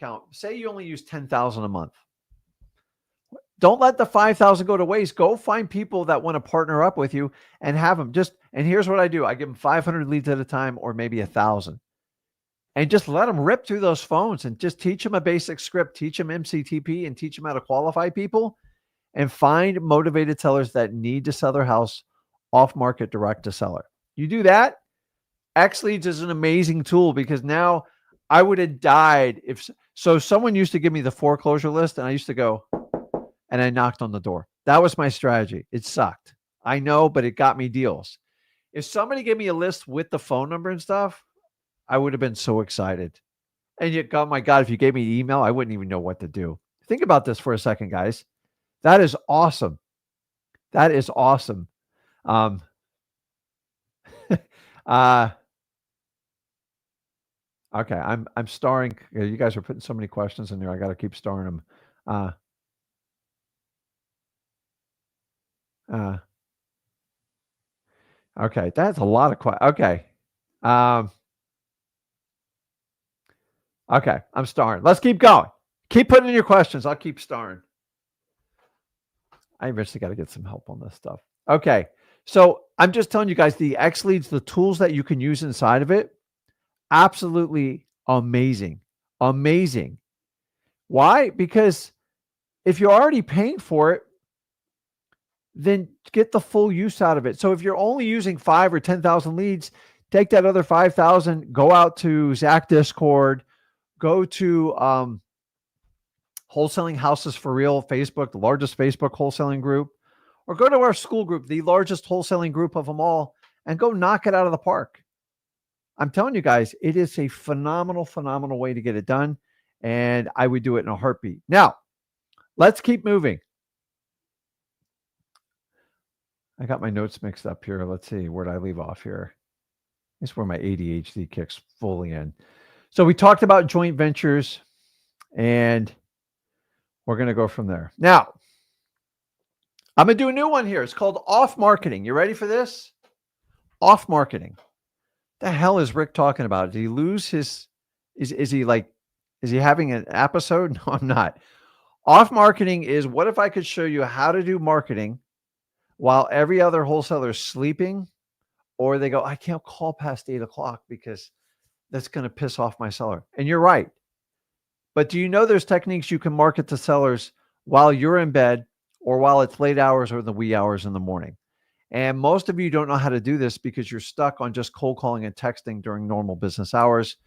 count. Say you only use 10,000 a month. Don't let the 5,000 go to waste. Go find people that want to partner up with you and have them and here's what I do. I give them 500 leads at a time or maybe 1,000. And just let them rip through those phones and just teach them a basic script, teach them MCTP and teach them how to qualify people and find motivated sellers that need to sell their house off market direct to seller. You do that. X Leads is an amazing tool because now I would have died so someone used to give me the foreclosure list and I used to go and I knocked on the door. That was my strategy. It sucked. I know, but it got me deals. If somebody gave me a list with the phone number and stuff, I would have been so excited. And yet, oh my God, if you gave me email, I wouldn't even know what to do. Think about this for a second, guys. That is awesome. That is awesome. Okay, I'm starring. You guys are putting so many questions in there. I got to keep starring them. Okay, that's a lot of questions. Okay. Okay, I'm starring. Let's keep going. Keep putting in your questions. I'll keep starring. I eventually got to get some help on this stuff. Okay, so I'm just telling you guys the X Leads, the tools that you can use inside of it, absolutely amazing. Amazing. Why? Because if you're already paying for it, then get the full use out of it. So if you're only using 5 or 10,000 leads, take that other 5,000, go out to Zach Discord, go to Wholesaling Houses for Real Facebook, the largest Facebook wholesaling group, or go to our school group, the largest wholesaling group of them all, and go knock it out of the park. I'm telling you guys, it is a phenomenal, phenomenal way to get it done. And I would do it in a heartbeat. Now, let's keep moving. I got my notes mixed up here. Let's see. Where did I leave off here? This is where my ADHD kicks fully in. So we talked about joint ventures, and we're going to go from there. Now, I'm going to do a new one here. It's called off marketing. You ready for this? Off marketing. The hell is Rick talking about? Did he lose his, is he having an episode? No, I'm not. Off marketing is, what if I could show you how to do marketing while every other wholesaler is sleeping, or they go, I can't call past 8 o'clock because that's going to piss off my seller. And you're right. But do you know there's techniques you can market to sellers while you're in bed or while it's late hours or the wee hours in the morning? And most of you don't know how to do this because you're stuck on just cold calling and texting during normal business hours,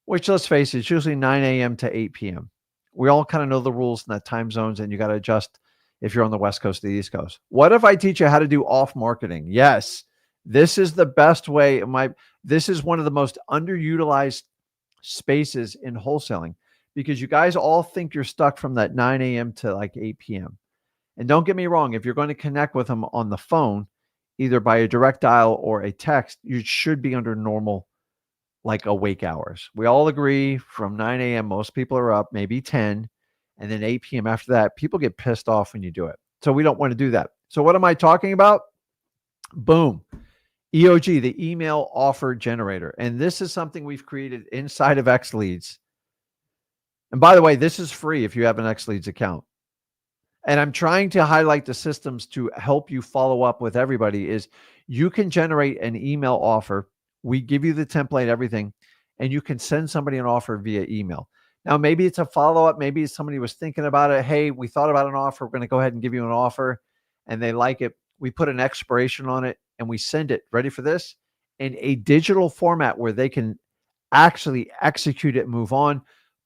which, let's face it, it's usually 9 a.m. to 8 p.m. We all kind of know the rules in that time zones, and you got to adjust if you're on the West Coast to the East Coast. What if I teach you how to do off marketing? Yes, this is the best way. This is one of the most underutilized spaces in wholesaling because you guys all think you're stuck from that 9 a.m. to like 8 p.m. And don't get me wrong, if you're going to connect with them on the phone, either by a direct dial or a text, you should be under normal, like awake hours. We all agree from 9 a.m., most people are up, maybe 10, and then 8 p.m. after that, people get pissed off when you do it. So we don't want to do that. So what am I talking about? Boom. EOG, the email offer generator. And this is something we've created inside of X Leads. And by the way, this is free if you have an X Leads account. And I'm trying to highlight the systems to help you follow up with everybody is you can generate an email offer We give you the template, everything, and you can send somebody an offer via email. Now, maybe it's a follow up. Maybe somebody was thinking about it. Hey, we thought about an offer. We're going to go ahead and give you an offer, and they like it. We put an expiration on it and we send it. Ready for this? In a digital format where they can actually execute it, move on.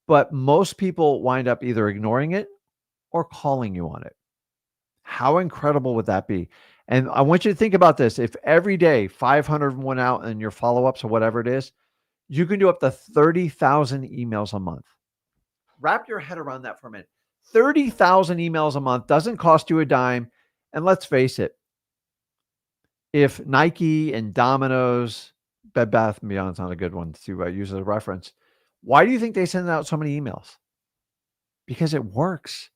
But most people wind up either ignoring it or calling you on it. How incredible would that be? And I want you to think about this. If every day 500 went out in your follow ups or whatever it is, you can do up to 30,000 emails a month. Wrap your head around that for a minute. 30,000 emails a month doesn't cost you a dime. And let's face it, if Nike and Domino's, Bed Bath & Beyond's not a good one to use as a reference. Why do you think they send out so many emails? Because it works.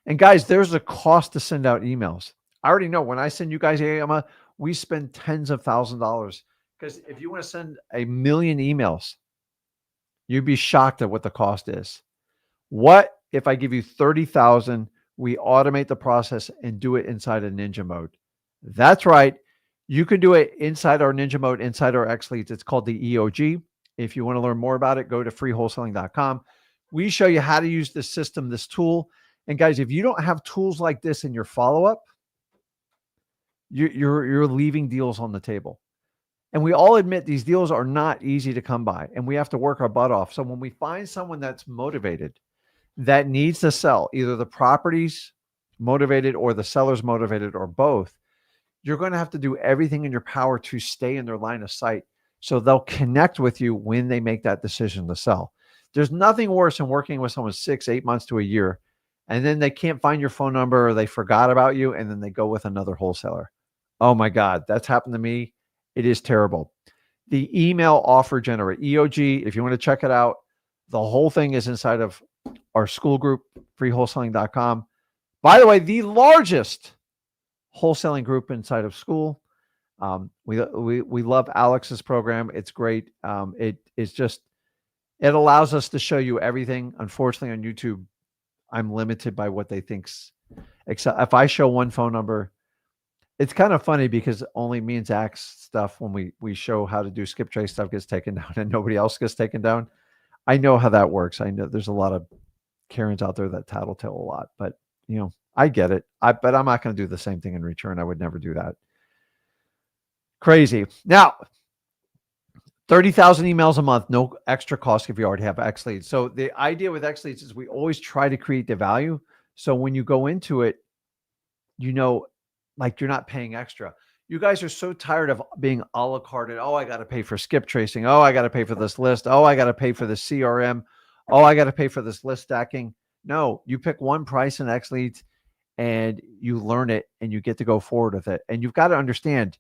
And guys, there's a cost to send out emails. I already know when I send you guys we spend tens of thousands of dollars. Because if you want to send 1 million emails, you'd be shocked at what the cost is. What if I give you 30,000, we automate the process and do it inside a Ninja mode? That's right. You can do it inside our Ninja mode, inside our X Leads. It's called the EOG. If you want to learn more about it, go to freewholesaling.com. We show you how to use this system, this tool. And guys, if you don't have tools like this in your follow-up, you're leaving deals on the table. And we all admit these deals are not easy to come by, and we have to work our butt off. So when we find someone that's motivated, that needs to sell, either the property's motivated or the seller's motivated or both, you're going to have to do everything in your power to stay in their line of sight so they'll connect with you when they make that decision to sell. There's nothing worse than working with someone 6, 8 months to a year, and then they can't find your phone number or they forgot about you, and then they go with another wholesaler. Oh my God, that's happened to me. It is terrible. The email offer generator, EOG, if you want to check it out, the whole thing is inside of our school group, freewholesaling.com. By the way, the largest wholesaling group inside of school. We love Alex's program. It's great. It allows us to show you everything. Unfortunately, on YouTube, I'm limited by what they think's. Except if I show one phone number, it's kind of funny because only me and Zach's stuff, when we show how to do skip trace stuff, gets taken down and nobody else gets taken down. I know how that works. I know there's a lot of Karens out there that tattletale a lot, but I get it. But I'm not going to do the same thing in return. I would never do that. Crazy. Now, 30,000 emails a month, no extra cost if you already have X Leads. So the idea with X Leads is we always try to create the value. So when you go into it, like you're not paying extra. You guys are so tired of being a la carte. Oh, I got to pay for skip tracing. Oh, I got to pay for this list. Oh, I got to pay for the CRM. Oh, I got to pay for this list stacking. No, you pick one price in X Leads and you learn it and you get to go forward with it. And you've got to understand,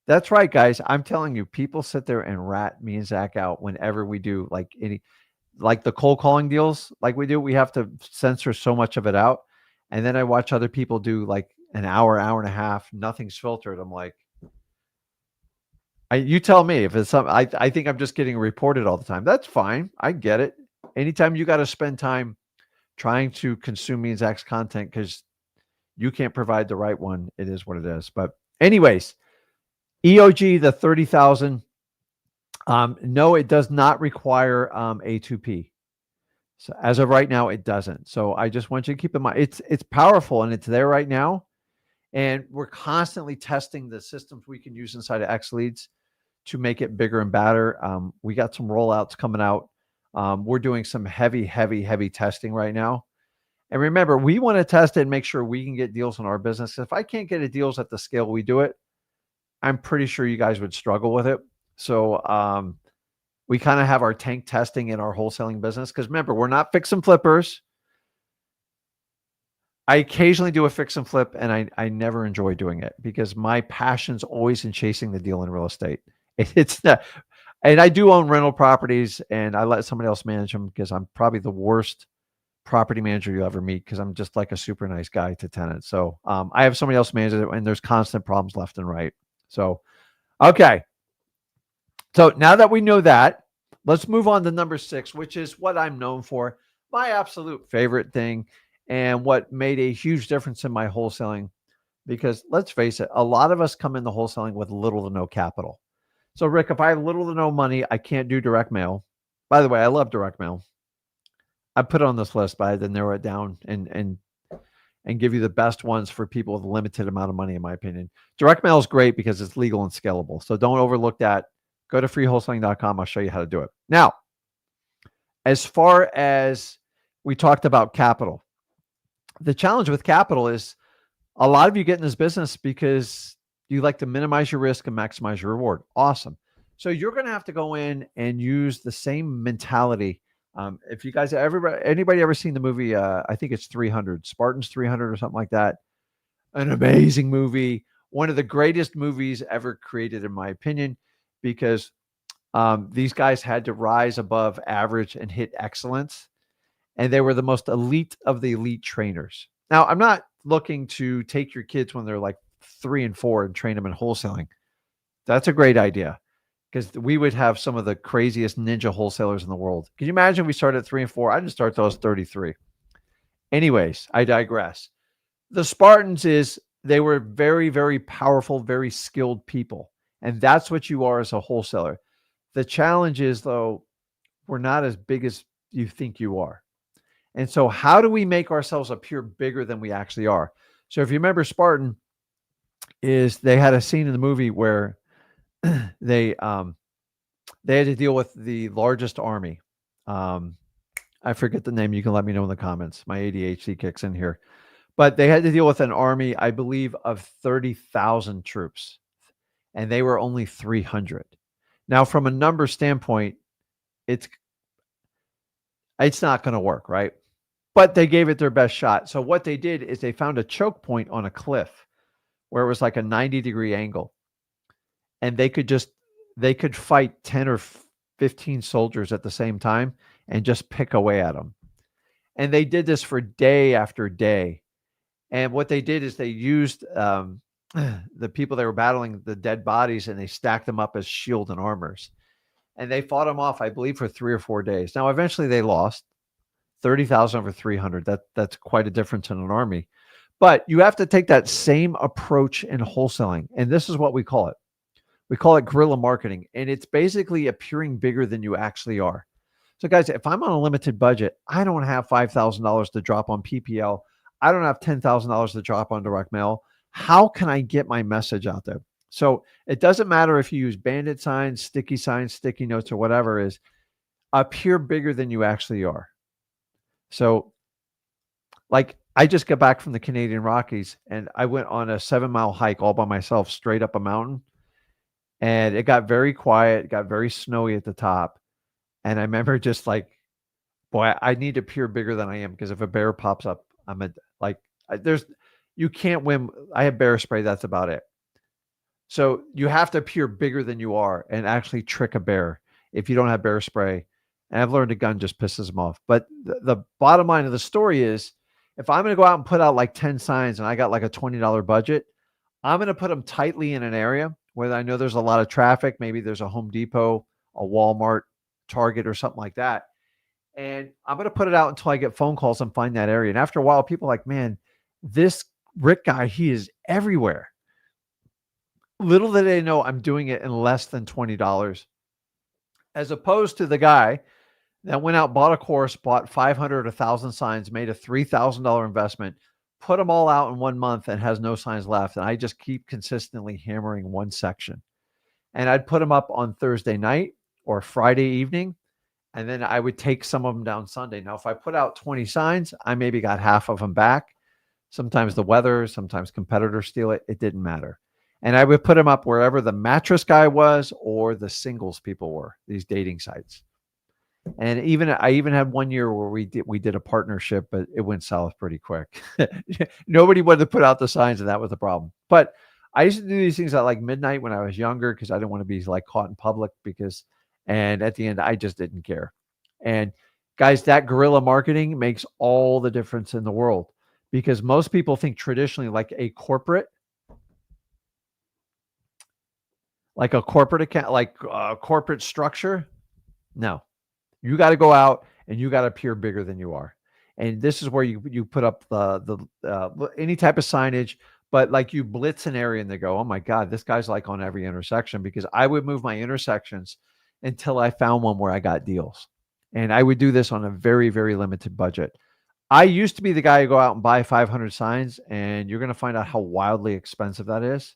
that's right, guys. I'm telling you, people sit there and rat me and Zach out whenever we do like the cold calling deals like we do. We have to censor so much of it out. And then I watch other people do like an hour and a half, nothing's filtered. I'm like, you tell me if it's something. I think I'm just getting reported all the time. That's fine. I get it. Anytime you got to spend time trying to consume me and Zach's content because you can't provide the right one, it is what it is. But anyways, EOG, the 30,000. No, it does not require A2P. So as of right now, it doesn't. So I just want you to keep in mind, it's powerful and it's there right now. And we're constantly testing the systems we can use inside of X Leads to make it bigger and better. We got some rollouts coming out. We're doing some heavy testing right now. And remember, we want to test it and make sure we can get deals in our business. If I can't get deals at the scale we do it, I'm pretty sure you guys would struggle with it. So we kind of have our tank testing in our wholesaling business. Because remember, we're not fix and flippers. I occasionally do a fix and flip, and I never enjoy doing it because my passion's always in chasing the deal in real estate. It's not, and I do own rental properties, and I let somebody else manage them because I'm probably the worst property manager you'll ever meet because I'm just like a super nice guy to tenants. So I have somebody else manage it, and there's constant problems left and right. So, okay. So now that we know that, let's move on to number 6, which is what I'm known for, my absolute favorite thing. And what made a huge difference in my wholesaling, because let's face it, a lot of us come into wholesaling with little to no capital. So, Rick, if I have little to no money, I can't do direct mail. By the way, I love direct mail. I put it on this list, but I had to narrow it down and give you the best ones for people with a limited amount of money, in my opinion. Direct mail is great because it's legal and scalable. So don't overlook that. Go to freewholesaling.com. I'll show you how to do it. Now, as far as we talked about capital, the challenge with capital is a lot of you get in this business because you like to minimize your risk and maximize your reward. Awesome. So you're going to have to go in and use the same mentality. If you guys anybody ever seen the movie? I think it's 300, Spartans 300 or something like that. An amazing movie, one of the greatest movies ever created, in my opinion, because these guys had to rise above average and hit excellence, and they were the most elite of the elite trainers. Now, I'm not looking to take your kids when they're like 3 and 4 and train them in wholesaling. That's a great idea because we would have some of the craziest ninja wholesalers in the world. Can you imagine if we started at 3 and 4? I didn't start till I was 33. Anyways, I digress. The Spartans they were very, very powerful, very skilled people. And that's what you are as a wholesaler. The challenge is, though, we're not as big as you think you are. And so how do we make ourselves appear bigger than we actually are? So if you remember Spartan, they had a scene in the movie where they had to deal with the largest army. I forget the name. You can let me know in the comments. My ADHD kicks in here. But they had to deal with an army, I believe, of 30,000 troops, and they were only 300. Now, from a number standpoint, it's not going to work, right? But they gave it their best shot. So what they did is they found a choke point on a cliff where it was like a 90-degree angle, and they could fight 10 or 15 soldiers at the same time and just pick away at them. And they did this for day after day. And what they did is they used the people they were battling, the dead bodies, and they stacked them up as shield and armors. And they fought them off, I believe, for 3 or 4 days. Now, eventually they lost 30,000 over 300. That's quite a difference in an army. But you have to take that same approach in wholesaling. And this is what we call it. We call it guerrilla marketing. And it's basically appearing bigger than you actually are. So, guys, if I'm on a limited budget, I don't have $5,000 to drop on PPL. I don't have $10,000 to drop on direct mail. How can I get my message out there? So it doesn't matter if you use bandit signs, sticky notes, or whatever it is, appear bigger than you actually are. So like I just got back from the Canadian Rockies and I went on a 7-mile hike all by myself straight up a mountain. And it got very quiet, got very snowy at the top. And I remember just like, boy, I need to appear bigger than I am because if a bear pops up, you can't win. I have bear spray. That's about it. So you have to appear bigger than you are and actually trick a bear if you don't have bear spray. And I've learned a gun just pisses them off. But the bottom line of the story is if I'm going to go out and put out like 10 signs and I got like a $20 budget, I'm going to put them tightly in an area where I know there's a lot of traffic. Maybe there's a Home Depot, a Walmart, Target, or something like that. And I'm going to put it out until I get phone calls and find that area. And after a while, people are like, man, this Rick guy, he is everywhere. Little did they know I'm doing it in less than $20, as opposed to the guy that went out, bought a course, bought 500 or 1,000 signs, made a $3,000 investment, put them all out in 1 month and has no signs left. And I just keep consistently hammering one section. And I'd put them up on Thursday night or Friday evening. And then I would take some of them down Sunday. Now, if I put out 20 signs, I maybe got half of them back. Sometimes the weather, sometimes competitors steal it. It didn't matter. And I would put them up wherever the mattress guy was or the singles people were, these dating sites. And I even had 1 year where we did a partnership, but it went south pretty quick. Nobody wanted to put out the signs, and that was the problem. But I used to do these things at like midnight when I was younger because I didn't want to be like caught in public and at the end, I just didn't care. And guys, that guerrilla marketing makes all the difference in the world because most people think traditionally like a corporate account, like a corporate structure. No, you got to go out and you got to appear bigger than you are. And this is where you put up the any type of signage, But like you blitz an area and they go, oh my God, this guy's like on every intersection, because I would move my intersections until I found one where I got deals. And I would do this on a very, very limited budget. I used to be the guy who go out and buy 500 signs, and you're going to find out how wildly expensive that is.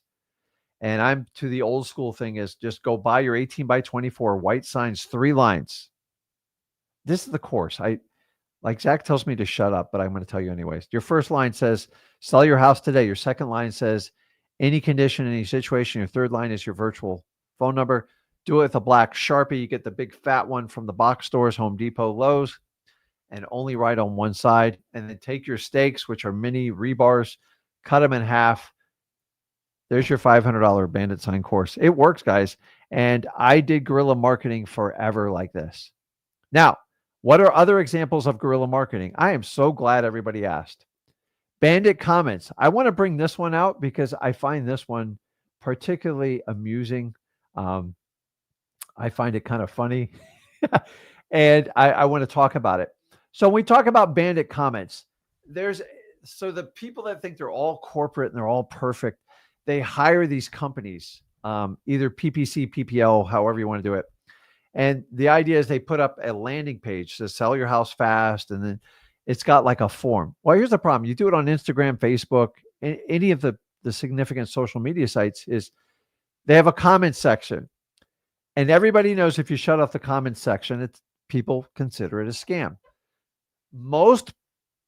And I'm to the old school thing is just go buy your 18 by 24 white signs, 3 lines. This is the course. Like Zach tells me to shut up, but I'm going to tell you anyways. Your first line says, sell your house today. Your second line says, any condition, any situation. Your third line is your virtual phone number. Do it with a black Sharpie. You get the big fat one from the box stores, Home Depot, Lowe's, and only write on one side. And then take your stakes, which are mini rebars, cut them in half. There's your $500 bandit sign course. It works, guys. And I did guerrilla marketing forever like this. Now, what are other examples of guerrilla marketing? I am so glad everybody asked. Bandit comments. I want to bring this one out because I find this one particularly amusing. I find it kind of funny. And I want to talk about it. So when we talk about bandit comments, so the people that think they're all corporate and they're all perfect, they hire these companies, either PPC, PPL, however you want to do it. And the idea is they put up a landing page to sell your house fast, and then it's got like a form. Well, here's the problem. You do it on Instagram, Facebook, any of the significant social media sites, is they have a comment section. And everybody knows if you shut off the comment section, people consider it a scam. Most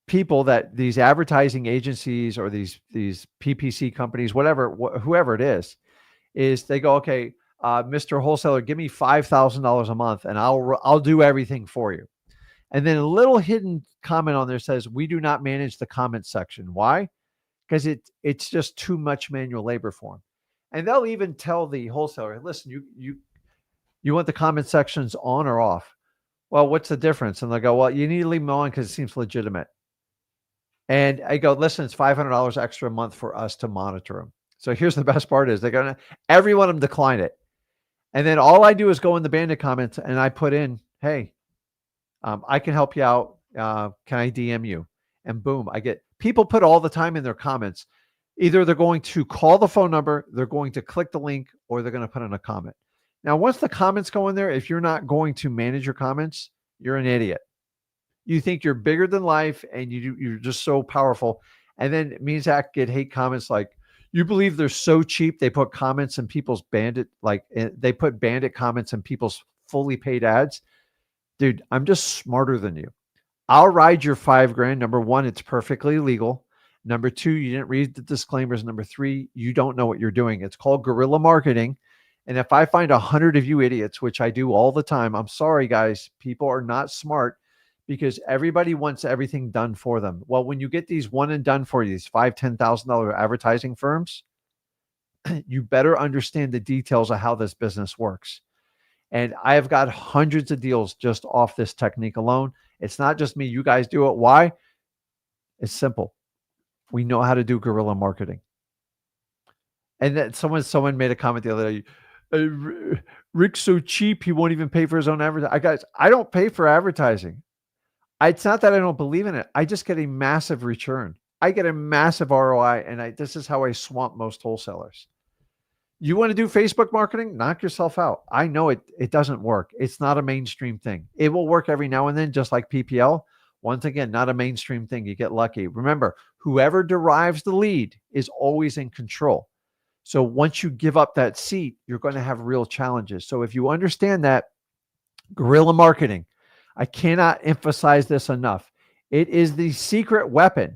people that these advertising agencies or these PPC companies, whoever it is they go, okay, Mr. Wholesaler, give me $5,000 a month and I'll do everything for you. And then a little hidden comment on there says, we do not manage the comment section. Why? Because it's just too much manual labor for them. And they'll even tell the wholesaler, listen, you want the comment sections on or off? Well, what's the difference? And they'll go, well, you need to leave them on because it seems legitimate. And I go, listen, it's $500 extra a month for us to monitor them. So here's the best part is every one of them decline it. And then all I do is go in the bandit comments and I put in, hey, I can help you out. Can I DM you? And boom, I get people put all the time in their comments. Either they're going to call the phone number, they're going to click the link, or they're going to put in a comment. Now, once the comments go in there, if you're not going to manage your comments, you're an idiot. You think you're bigger than life and you're just so powerful. And then me and Zach get hate comments like, you believe they're so cheap, they put comments in people's bandit comments in people's fully paid ads. Dude, I'm just smarter than you. I'll ride your $5,000. Number one, it's perfectly legal. Number two, you didn't read the disclaimers. Number three, you don't know what you're doing. It's called guerrilla marketing. And if I find 100 of you idiots, which I do all the time, I'm sorry, guys, people are not smart because everybody wants everything done for them. Well, when you get these one and done for you, these $5,000, $10,000 advertising firms, you better understand the details of how this business works. And I have got hundreds of deals just off this technique alone. It's not just me. You guys do it. Why? It's simple. We know how to do guerrilla marketing. And then someone made a comment the other day. Rick's so cheap, he won't even pay for his own advertising. I don't pay for advertising. It's not that I don't believe in it. I just get a massive return. I get a massive ROI, and this is how I swamp most wholesalers. You want to do Facebook marketing? Knock yourself out. I know it doesn't work. It's not a mainstream thing. It will work every now and then, just like PPL. Once again, not a mainstream thing. You get lucky. Remember, whoever derives the lead is always in control. So once you give up that seat, you're going to have real challenges. So if you understand that, guerrilla marketing, I cannot emphasize this enough. It is the secret weapon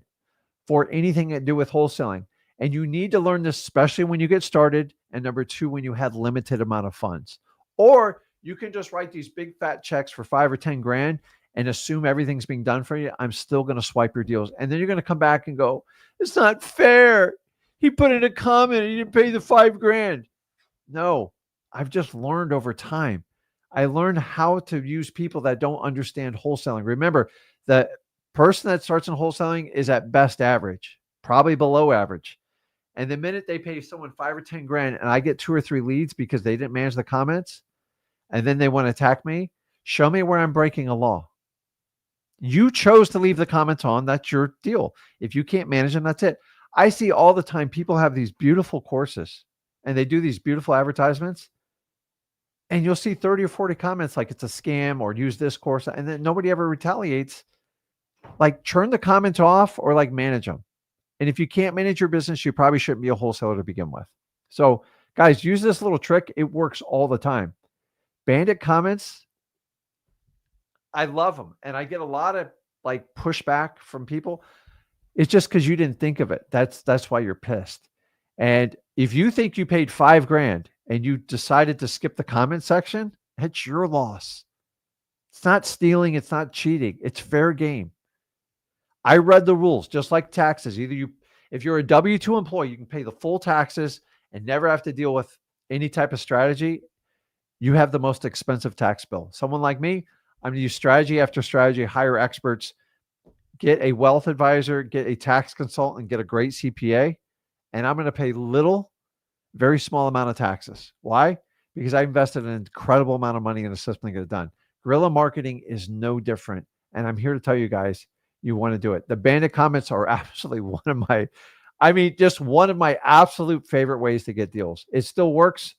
for anything to do with wholesaling. And you need to learn this, especially when you get started. And number two, when you have limited amount of funds. Or you can just write these big fat checks for $5 or $10,000 and assume everything's being done for you. I'm still going to swipe your deals. And then you're going to come back and go, it's not fair. He put in a comment and he didn't pay the $5,000. No, I've just learned over time. I learned how to use people that don't understand wholesaling. Remember, the person that starts in wholesaling is at best average, probably below average. And the minute they pay someone $5 or $10,000 and I get 2 or 3 leads because they didn't manage the comments, and then they want to attack me, show me where I'm breaking a law. You chose to leave the comments on. That's your deal. If you can't manage them, that's it. I see all the time people have these beautiful courses and they do these beautiful advertisements, and you'll see 30 or 40 comments like it's a scam or use this course, and then nobody ever retaliates. Like, turn the comments off or like manage them. And if you can't manage your business, you probably shouldn't be a wholesaler to begin with. So, guys, use this little trick. It works all the time. Bandit comments, I love them. And I get a lot of like pushback from people. It's just because you didn't think of it. That's why you're pissed. And if you think you paid $5,000 and you decided to skip the comment section, it's your loss. It's not stealing. It's not cheating. It's fair game. I read the rules, just like taxes. If you're a W-2 employee, you can pay the full taxes and never have to deal with any type of strategy. You have the most expensive tax bill. Someone like me, I'm going to use strategy after strategy, hire experts, get a wealth advisor, get a tax consultant, get a great CPA, and I'm going to pay little, very small amount of taxes. Why? Because I invested an incredible amount of money in a system to get it done. Guerrilla marketing is no different. And I'm here to tell you guys, you want to do it. The bandit comments are absolutely just one of my absolute favorite ways to get deals. It still works.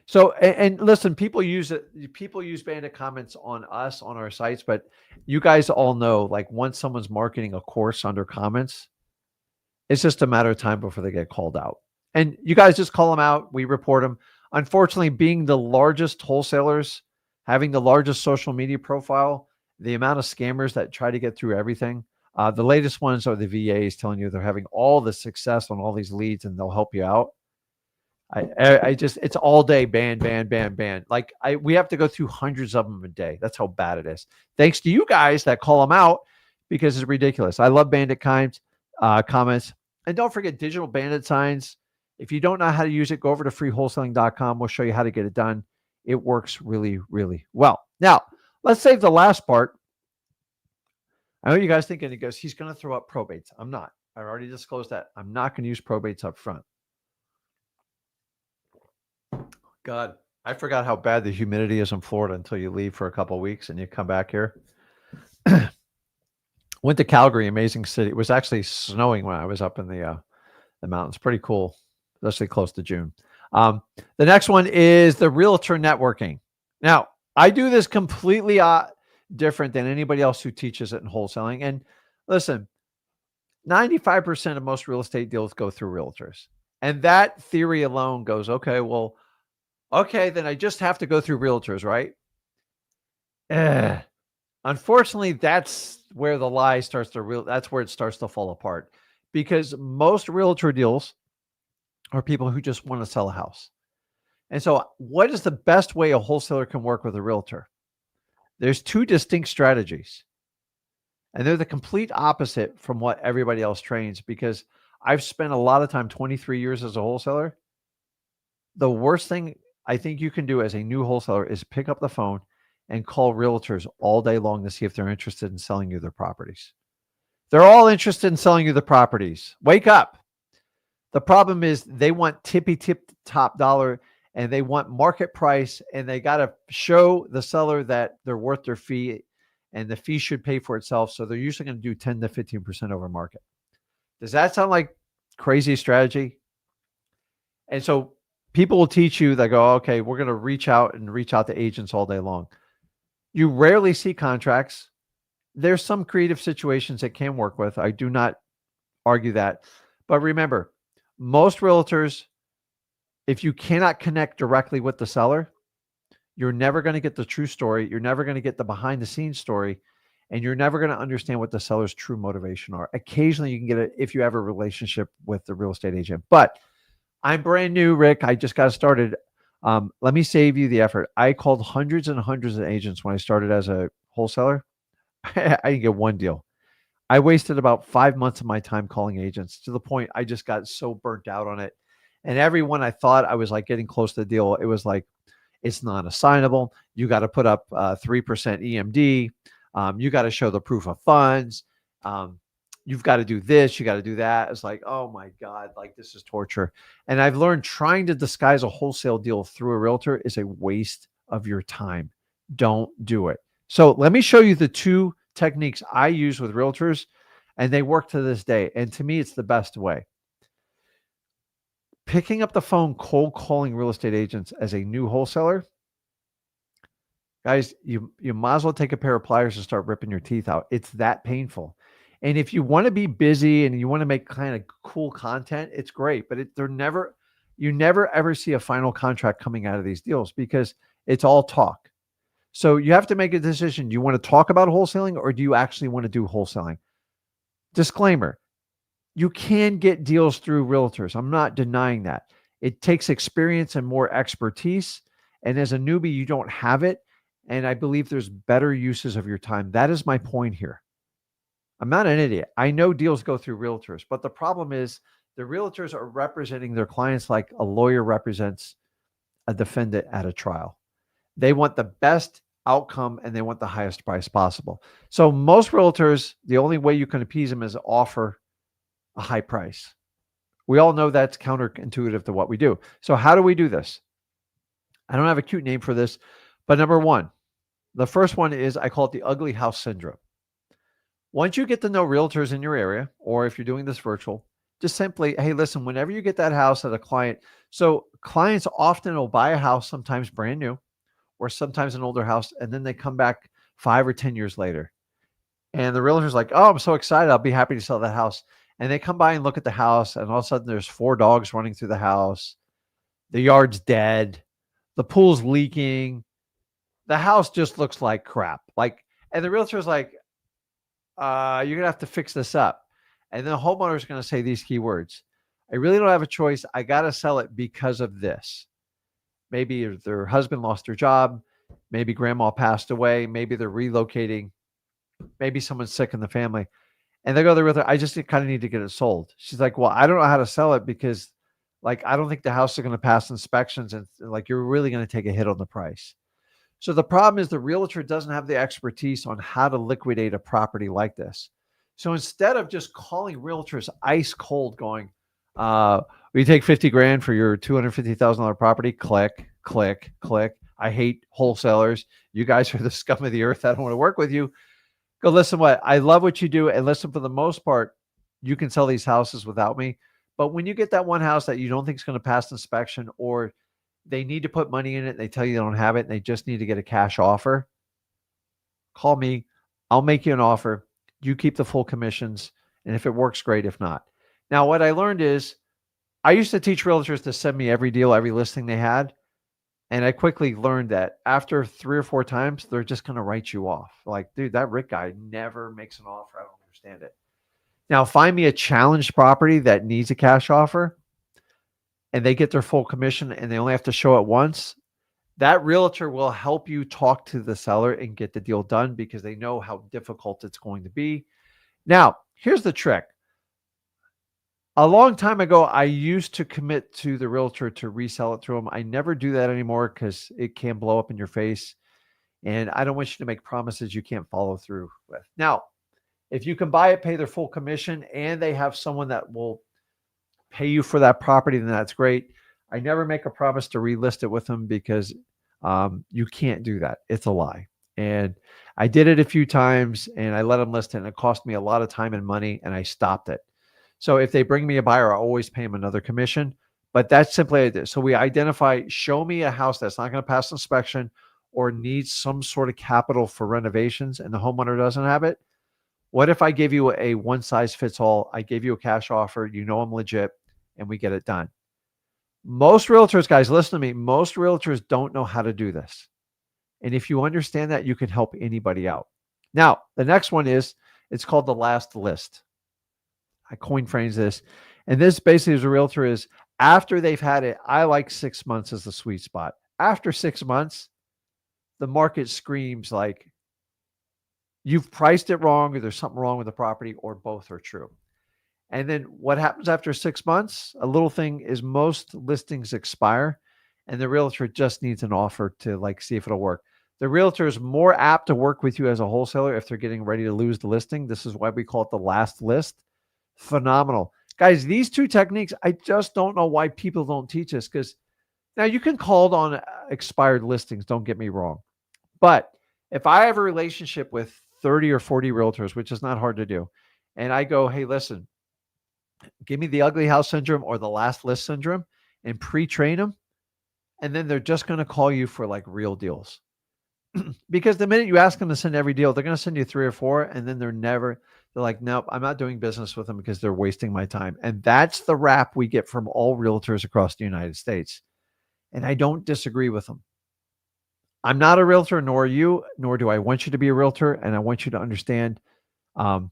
So, and listen, people use it. People use bandit comments on us, on our sites, but you guys all know, like, once someone's marketing a course under comments, it's just a matter of time before they get called out. And you guys just call them out. We report them. Unfortunately, being the largest wholesalers, having the largest social media profile, the amount of scammers that try to get through everything. The latest ones are the VAs telling you they're having all the success on all these leads and they'll help you out. It's all day ban. Like, we have to go through hundreds of them a day. That's how bad it is. Thanks to you guys that call them out, because it's ridiculous. I love bandit comments. And don't forget digital bandit signs. If you don't know how to use it, go over to freewholesaling.com. We'll show you how to get it done. It works really, really well. Now, let's save the last part. I know you guys thinking, he's going to throw up probates. I'm not. I already disclosed that. I'm not going to use probates up front. God, I forgot how bad the humidity is in Florida until you leave for a couple of weeks and you come back here. Went to Calgary, amazing city. It was actually snowing when I was up in the mountains. Pretty cool, especially close to June. The next one is the realtor networking. Now, I do this completely different than anybody else who teaches it in wholesaling. And listen, 95% of most real estate deals go through realtors. And that theory alone goes, okay, then I just have to go through realtors, right? Unfortunately, that's where the lie that's where it starts to fall apart, because most realtor deals are people who just want to sell a house. And so what is the best way a wholesaler can work with a realtor? There's two distinct strategies, and they're the complete opposite from what everybody else trains, because I've spent a lot of time, 23 years as a wholesaler. The worst thing I think you can do as a new wholesaler is pick up the phone and call realtors all day long to see if they're interested in selling you their properties. They're all interested in selling you the properties. Wake up. The problem is they want tippy-tip top dollar, and they want market price, and they got to show the seller that they're worth their fee, and the fee should pay for itself. So they're usually going to do 10 to 15% over market. Does that sound like crazy strategy? And so people will teach you, they go, okay, we're going to reach out to agents all day long. You rarely see contracts. There's some creative situations that can work with. I do not argue that. But remember, most realtors, if you cannot connect directly with the seller, you're never going to get the true story. You're never going to get the behind the scenes story. And you're never going to understand what the seller's true motivation are. Occasionally you can get it if you have a relationship with the real estate agent. But I'm brand new, Rick. I just got started. Let me save you the effort. I called hundreds and hundreds of agents when I started as a wholesaler. I didn't get one deal. I wasted about 5 months of my time calling agents, to the point I just got so burnt out on it. And everyone I thought I was like getting close to the deal, it was like, it's not assignable. You got to put up 3% EMD. You got to show the proof of funds. You've got to do this. You got to do that. It's like, oh my God, like, this is torture. And I've learned trying to disguise a wholesale deal through a realtor is a waste of your time. Don't do it. So let me show you the two techniques I use with realtors, and they work to this day. And to me, it's the best way. Picking up the phone, cold calling real estate agents as a new wholesaler, guys, you might as well take a pair of pliers and start ripping your teeth out. It's that painful. And if you want to be busy and you want to make kind of cool content, it's great. But you never ever see a final contract coming out of these deals because it's all talk. So you have to make a decision. Do you want to talk about wholesaling or do you actually want to do wholesaling? Disclaimer: you can get deals through realtors. I'm not denying that. It takes experience and more expertise. And as a newbie, you don't have it. And I believe there's better uses of your time. That is my point here. I'm not an idiot. I know deals go through realtors, but the problem is the realtors are representing their clients like a lawyer represents a defendant at a trial. They want the best outcome and they want the highest price possible. So most realtors, the only way you can appease them is offer a high price. We all know that's counterintuitive to what we do. So how do we do this? I don't have a cute name for this, but number one, the first one is I call it the ugly house syndrome. Once you get to know realtors in your area, or if you're doing this virtual, just simply, hey, listen, whenever you get that house at a client, so clients often will buy a house, sometimes brand new, or sometimes an older house, and then they come back 5 or 10 years later. And the realtor's like, oh, I'm so excited. I'll be happy to sell that house. And they come by and look at the house, and all of a sudden there's 4 dogs running through the house. The yard's dead. The pool's leaking. The house just looks like crap. And the realtor's like, you're going to have to fix this up. And then the homeowner is going to say these key words. I really don't have a choice. I got to sell it because of this. Maybe their husband lost their job. Maybe grandma passed away. Maybe they're relocating. Maybe someone's sick in the family. And they go to the realtor, I just kind of need to get it sold. She's like, well, I don't know how to sell it because I don't think the house is going to pass inspections. And you're really going to take a hit on the price. So the problem is the realtor doesn't have the expertise on how to liquidate a property like this. So instead of just calling realtors ice cold going, we take 50 grand for your $250,000 property, click, click, click. I hate wholesalers. You guys are the scum of the earth. I don't want to work with you. Go, listen, what I love what you do. And listen, for the most part, you can sell these houses without me. But when you get that one house that you don't think is going to pass inspection, or they need to put money in it, they tell you they don't have it, and they just need to get a cash offer, call me. I'll make you an offer. You keep the full commissions. And if it works, great. If not. Now, what I learned is I used to teach realtors to send me every deal, every listing they had. And I quickly learned that after 3 or 4 times, they're just going to write you off. Like, dude, that Rick guy never makes an offer. I don't understand it. Now, find me a challenged property that needs a cash offer and they get their full commission and they only have to show it once. That realtor will help you talk to the seller and get the deal done because they know how difficult it's going to be. Now, here's the trick. A long time ago, I used to commit to the realtor to resell it to them. I never do that anymore because it can blow up in your face. And I don't want you to make promises you can't follow through with. Now, if you can buy it, pay their full commission, and they have someone that will pay you for that property, then that's great. I never make a promise to relist it with them because you can't do that. It's a lie. And I did it a few times and I let them list it and it cost me a lot of time and money and I stopped it. So if they bring me a buyer, I always pay them another commission, but that's simply it. So we identify, show me a house that's not going to pass inspection or needs some sort of capital for renovations and the homeowner doesn't have it. What if I give you a one size fits all? I gave you a cash offer, you know I'm legit, and we get it done. Most realtors, guys, listen to me. Most realtors don't know how to do this. And if you understand that, you can help anybody out. Now, the next one is, it's called the last list. I coin phrase this. And this basically as a realtor is after they've had it, I like 6 months as the sweet spot. After 6 months, the market screams like you've priced it wrong or there's something wrong with the property or both are true. And then what happens after 6 months? A little thing is most listings expire and the realtor just needs an offer to see if it'll work. The realtor is more apt to work with you as a wholesaler if they're getting ready to lose the listing. This is why we call it the last list. Phenomenal. Guys, these 2 techniques, I just don't know why people don't teach us because now you can call it on expired listings. Don't get me wrong. But if I have a relationship with 30 or 40 realtors, which is not hard to do. And I go, hey, listen, give me the ugly house syndrome or the last list syndrome and pre-train them. And then they're just going to call you for like real deals. Because the minute you ask them to send every deal, they're going to send you 3 or 4. And then they're like, nope, I'm not doing business with them because they're wasting my time. And that's the rap we get from all realtors across the United States. And I don't disagree with them. I'm not a realtor, nor are you, nor do I want you to be a realtor. And I want you to understand the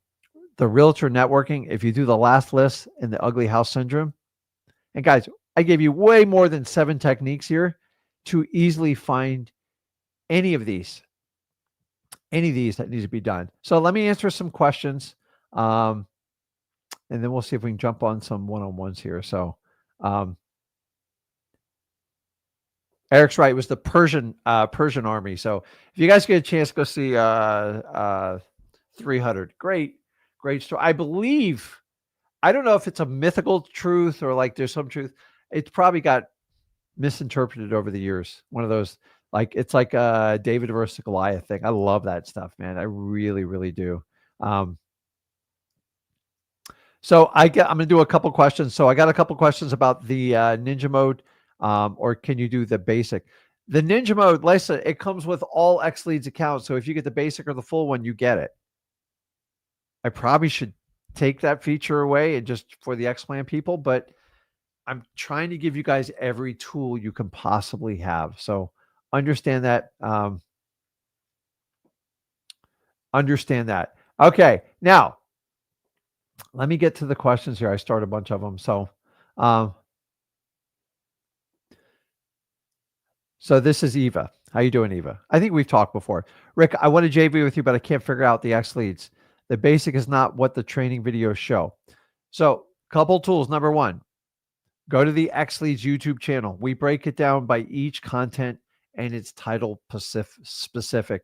realtor networking. If you do the last list and the ugly house syndrome, and guys, I gave you way more than 7 techniques here to easily find any of these that needs to be done. So let me answer some questions. And then we'll see if we can jump on some one-on-ones here. So, Eric's right. It was the Persian army. So if you guys get a chance, go see 300. Great story. I believe, I don't know if it's a mythical truth or like there's some truth. It's probably got misinterpreted over the years. One of those, like, it's like a David versus Goliath thing. I love that stuff, man. I really, really do. So I'm going to do a couple questions. So I got a couple questions about the ninja mode, or can you do the basic? The ninja mode, Lisa, it comes with all X Leads accounts. So if you get the basic or the full one, you get it. I probably should take that feature away and just for the X Plan people, but I'm trying to give you guys every tool you can possibly have. So understand that. Understand that. Okay. Now, let me get to the questions here. I started a bunch of them. So this is Eva. How you doing, Eva? I think we've talked before. Rick, I want to JV with you, but I can't figure out the X Leads. The basic is not what the training videos show. So couple tools. Number 1, go to the X Leads YouTube channel. We break it down by each content and it's title specific.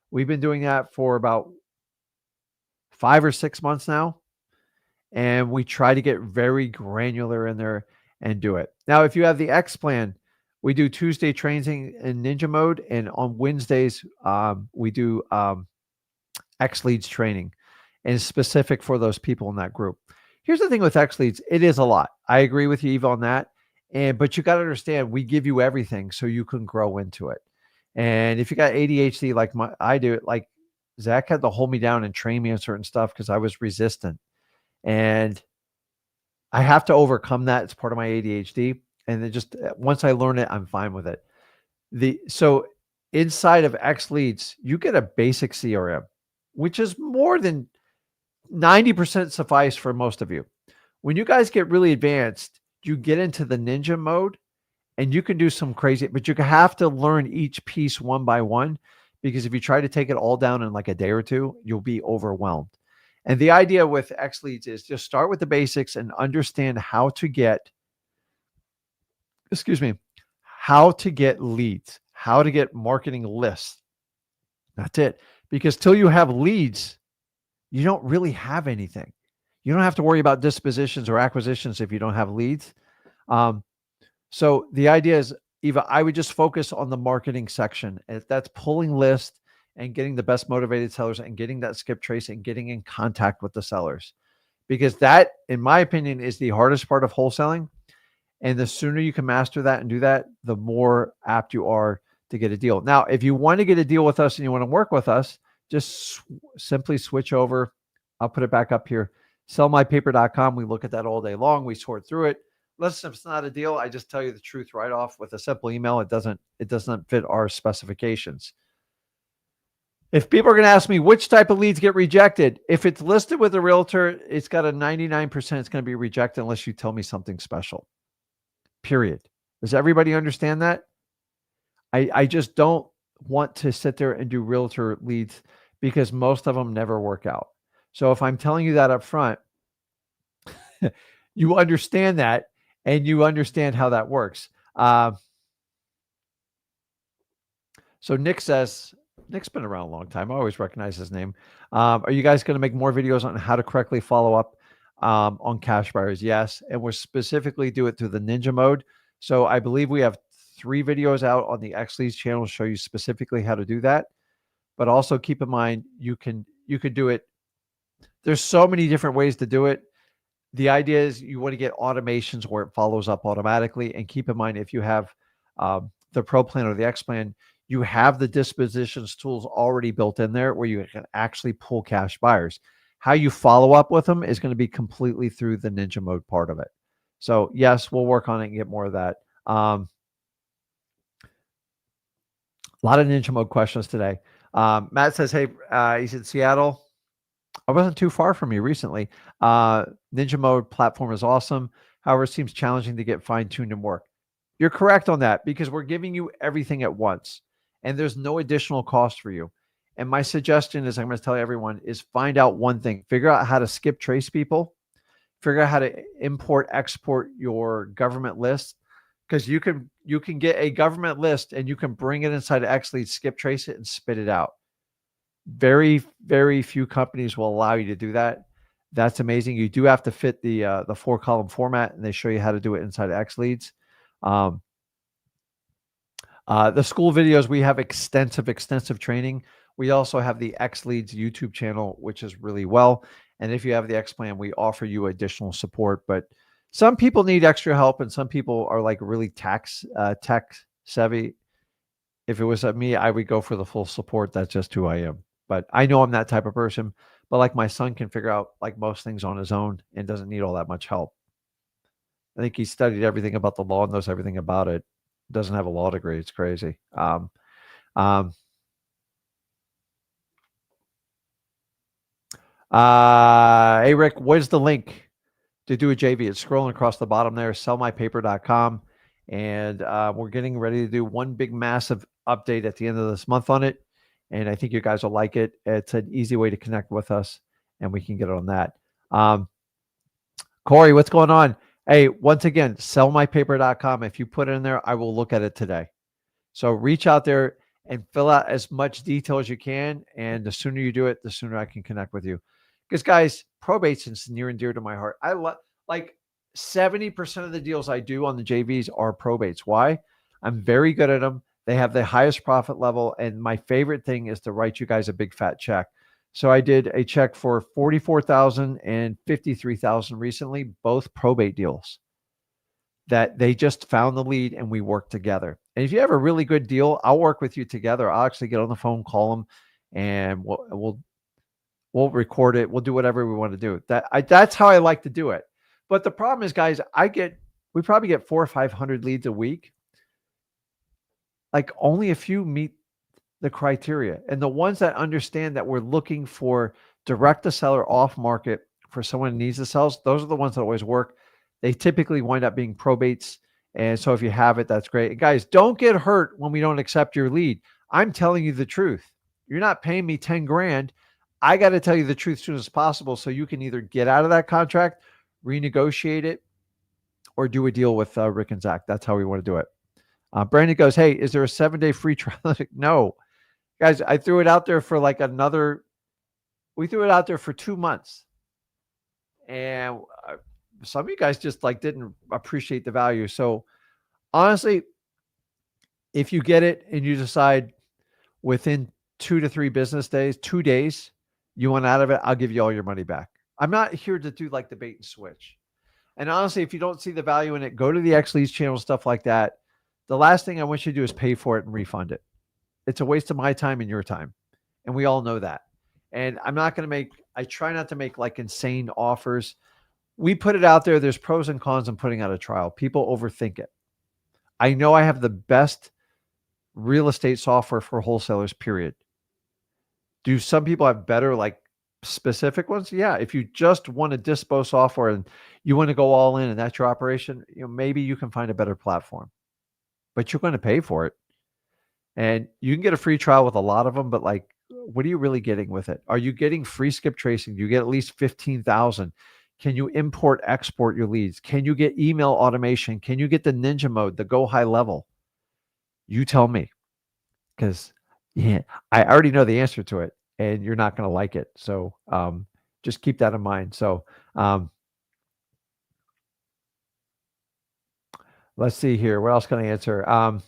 We've been doing that for about 5 or 6 months now. And we try to get very granular in there and do it. Now, if you have the X Plan, we do Tuesday training in Ninja mode. And on Wednesdays, we do X Leads training, and it's specific for those people in that group. Here's the thing with X Leads. It is a lot. I agree with you, Eva, on that. But you got to understand, we give you everything so you can grow into it. And if you got ADHD like I do, like Zach had to hold me down and train me on certain stuff because I was resistant. And I have to overcome that. It's part of my ADHD. And then just once I learn it, I'm fine with it. So inside of X Leads, you get a basic CRM, which is more than 90% suffice for most of you. When you guys get really advanced, you get into the ninja mode and you can do some crazy, but you have to learn each piece one by one, because if you try to take it all down in like a day or two, you'll be overwhelmed. And the idea with X Leads is just start with the basics and understand how to get, how to get leads, how to get marketing lists. That's it. Because till you have leads, you don't really have anything. You don't have to worry about dispositions or acquisitions if you don't have leads. So the idea is, Eva, I would just focus on the marketing section. If that's pulling lists and getting the best motivated sellers and getting that skip trace and getting in contact with the sellers, because that, in my opinion, is the hardest part of wholesaling. And the sooner you can master that and do that, the more apt you are to get a deal. Now, if you want to get a deal with us and you want to work with us, just simply switch over. I'll put it back up here. Sellmypaper.com. We look at that all day long. We sort through it. Listen, if it's not a deal, I just tell you the truth right off with a simple email. It doesn't fit our specifications. If people are going to ask me which type of leads get rejected, if it's listed with a realtor, it's got a 99% it's going to be rejected unless you tell me something special. Period. Does everybody understand that? I just don't want to sit there and do realtor leads because most of them never work out. So if I'm telling you that up front, you understand that and you understand how that works. So Nick says, Nick's been around a long time. I always recognize his name. Are you guys going to make more videos on how to correctly follow up on cash buyers? Yes. And we're specifically do it through the ninja mode. So I believe we have 3 videos out on the X Leads channel to show you specifically how to do that. But also keep in mind, you can You could do it. There's so many different ways to do it. The idea is you want to get automations where it follows up automatically. And keep in mind, if you have the Pro Plan or the X Plan, you have the dispositions tools already built in there where you can actually pull cash buyers. How you follow up with them is going to be completely through the Ninja Mode part of it. So yes, we'll work on it and get more of that. A lot of Ninja Mode questions today. Matt says, hey, he's in Seattle. I wasn't too far from you recently. Ninja Mode platform is awesome. However, it seems challenging to get fine-tuned and work. You're correct on that because we're giving you everything at once and there's no additional cost for you. And my suggestion is I'm going to tell everyone is find out one thing, figure out how to skip trace people, figure out how to import, export your government list. Because you can get a government list and you can bring it inside of XLead, skip trace it, and spit it out. Very, very few companies will allow you to do that. That's amazing. You do have to fit the 4-column format, and they show you how to do it inside of XLeads. The school videos, we have extensive training. We also have the XLeads YouTube channel, which is really well. And if you have the X Plan, we offer you additional support. But some people need extra help, and some people are like really tech savvy. If it was me, I would go for the full support. That's just who I am. But I know I'm that type of person. But like my son can figure out like most things on his own and doesn't need all that much help. I think he studied everything about the law and knows everything about it. Doesn't have a law degree. It's crazy. Um, hey, Rick, where's the link to do a JV? It's scrolling across the bottom there, sellmypaper.com. And we're getting ready to do one big massive update at the end of this month on it. And I think you guys will like it. It's an easy way to connect with us, and we can get on that. Corey, what's going on? Hey, once again, sellmypaper.com. If you put it in there, I will look at it today. So reach out there and fill out as much detail as you can. And the sooner you do it, the sooner I can connect with you. Because guys, probate's is near and dear to my heart. I like 70% of the deals I do on the JVs are probates. Why? I'm very good at them. They have the highest profit level. And my favorite thing is to write you guys a big fat check. So I did a check for $44,000 and $53,000 recently, both probate deals that they just found the lead and we worked together. And if you have a really good deal, I'll work with you together. I'll actually get on the phone, call them, and we'll record it. We'll do whatever we want to do. That's how I like to do it. But the problem is, guys, we probably get 400 or 500 leads a week. Like only a few meet the criteria. And the ones that understand that we're looking for direct to seller off market for someone who needs to sell, those are the ones that always work. They typically wind up being probates. And so if you have it, that's great. And guys, don't get hurt when we don't accept your lead. I'm telling you the truth. You're not paying me 10 grand. I got to tell you the truth as soon as possible so you can either get out of that contract, renegotiate it, or do a deal with Rick and Zach. That's how we want to do it. Brandon goes, hey, is there a 7-day free trial? No. Guys, I threw it out there for we threw it out there for 2 months. And some of you guys just like didn't appreciate the value. So honestly, if you get it and you decide within 2 to 3 business days, 2 days, you want out of it, I'll give you all your money back. I'm not here to do like the bait and switch. And honestly, if you don't see the value in it, go to the XLeads channel, stuff like that. The last thing I want you to do is pay for it and refund it. It's a waste of my time and your time. And we all know that. And I try not to make like insane offers. We put it out there. There's pros and cons in putting out a trial. People overthink it. I know I have the best real estate software for wholesalers, period. Do some people have better like specific ones? Yeah. If you just want a dispo software and you want to go all in and that's your operation, maybe you can find a better platform, but you're going to pay for it. And you can get a free trial with a lot of them, but like, what are you really getting with it? Are you getting free skip tracing? Do you get at least 15,000? Can you import, export your leads? Can you get email automation? Can you get the ninja mode, the go high level? You tell me, because I already know the answer to it and you're not going to like it. So just keep that in mind. So let's see here. What else can I answer?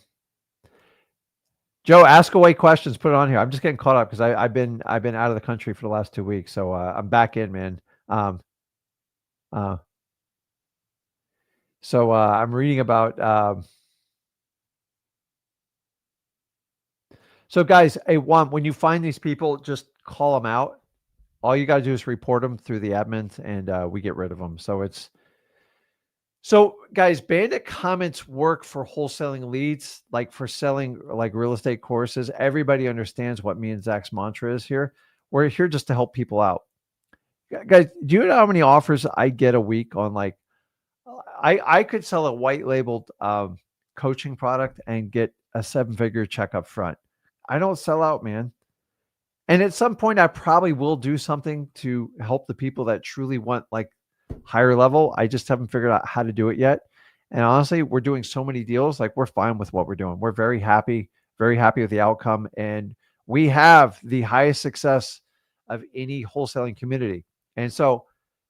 Joe, ask away questions. Put it on here. I'm just getting caught up because I've been out of the country for the last 2 weeks, so I'm back in, man. Um, uh, I'm reading about. So guys, when you find these people, just call them out. All you got to do is report them through the admins, and we get rid of them. So guys, bandit comments work for wholesaling leads, like for selling like real estate courses. Everybody understands what me and Zach's mantra is here. We're here just to help people out. Guys, do you know how many offers I get a week on like I could sell a white labeled coaching product and get a 7-figure check up front. I don't sell out, man. And at some point, I probably will do something to help the people that truly want like higher level. I just haven't figured out how to do it yet. And honestly, we're doing so many deals. Like we're fine with what we're doing. We're very happy with the outcome. And we have the highest success of any wholesaling community. And so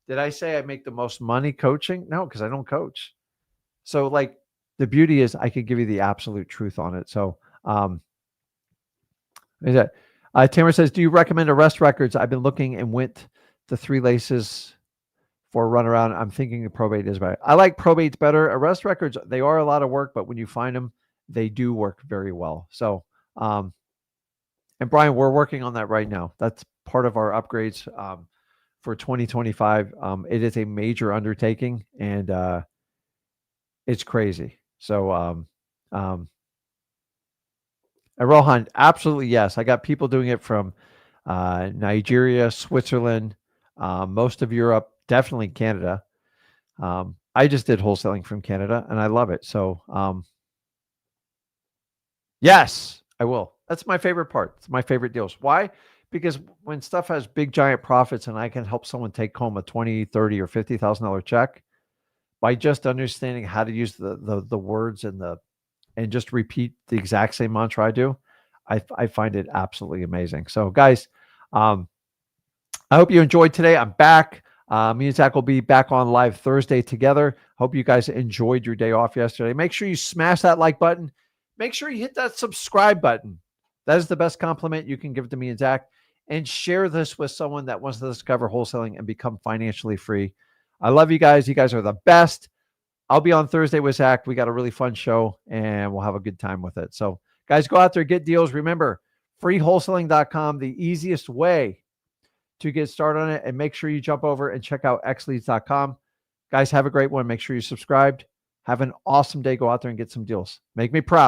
did I say I make the most money coaching? No, because I don't coach. So like the beauty is I could give you the absolute truth on it. So is that Tamara says, do you recommend arrest records? I've been looking and went the 3 laces for a runaround. I'm thinking the probate is better. I like probates better. Arrest records, they are a lot of work, but when you find them, they do work very well. So, and Brian, we're working on that right now. That's part of our upgrades for 2025. It is a major undertaking and it's crazy. So, Rohan, absolutely yes. I got people doing it from Nigeria, Switzerland, most of Europe, definitely Canada. I just did wholesaling from Canada and I love it. So, yes, I will. That's my favorite part. It's my favorite deals. Why? Because when stuff has big giant profits and I can help someone take home a 20, 30 or $50,000 check by just understanding how to use the words and just repeat the exact same mantra I do, I find it absolutely amazing. So guys, I hope you enjoyed today. I'm back. Me and Zach will be back on live Thursday together. Hope you guys enjoyed your day off yesterday. Make sure you smash that like button. Make sure you hit that subscribe button. That is the best compliment you can give to me and Zach. And share this with someone that wants to discover wholesaling and become financially free. I love you guys. You guys are the best. I'll be on Thursday with Zach. We got a really fun show and we'll have a good time with it. So guys, go out there, get deals. Remember, freewholesaling.com, the easiest way to get started on it. And make sure you jump over and check out xleads.com. Guys, have a great one. Make sure you subscribed. Have an awesome day. Go out there and get some deals. Make me proud.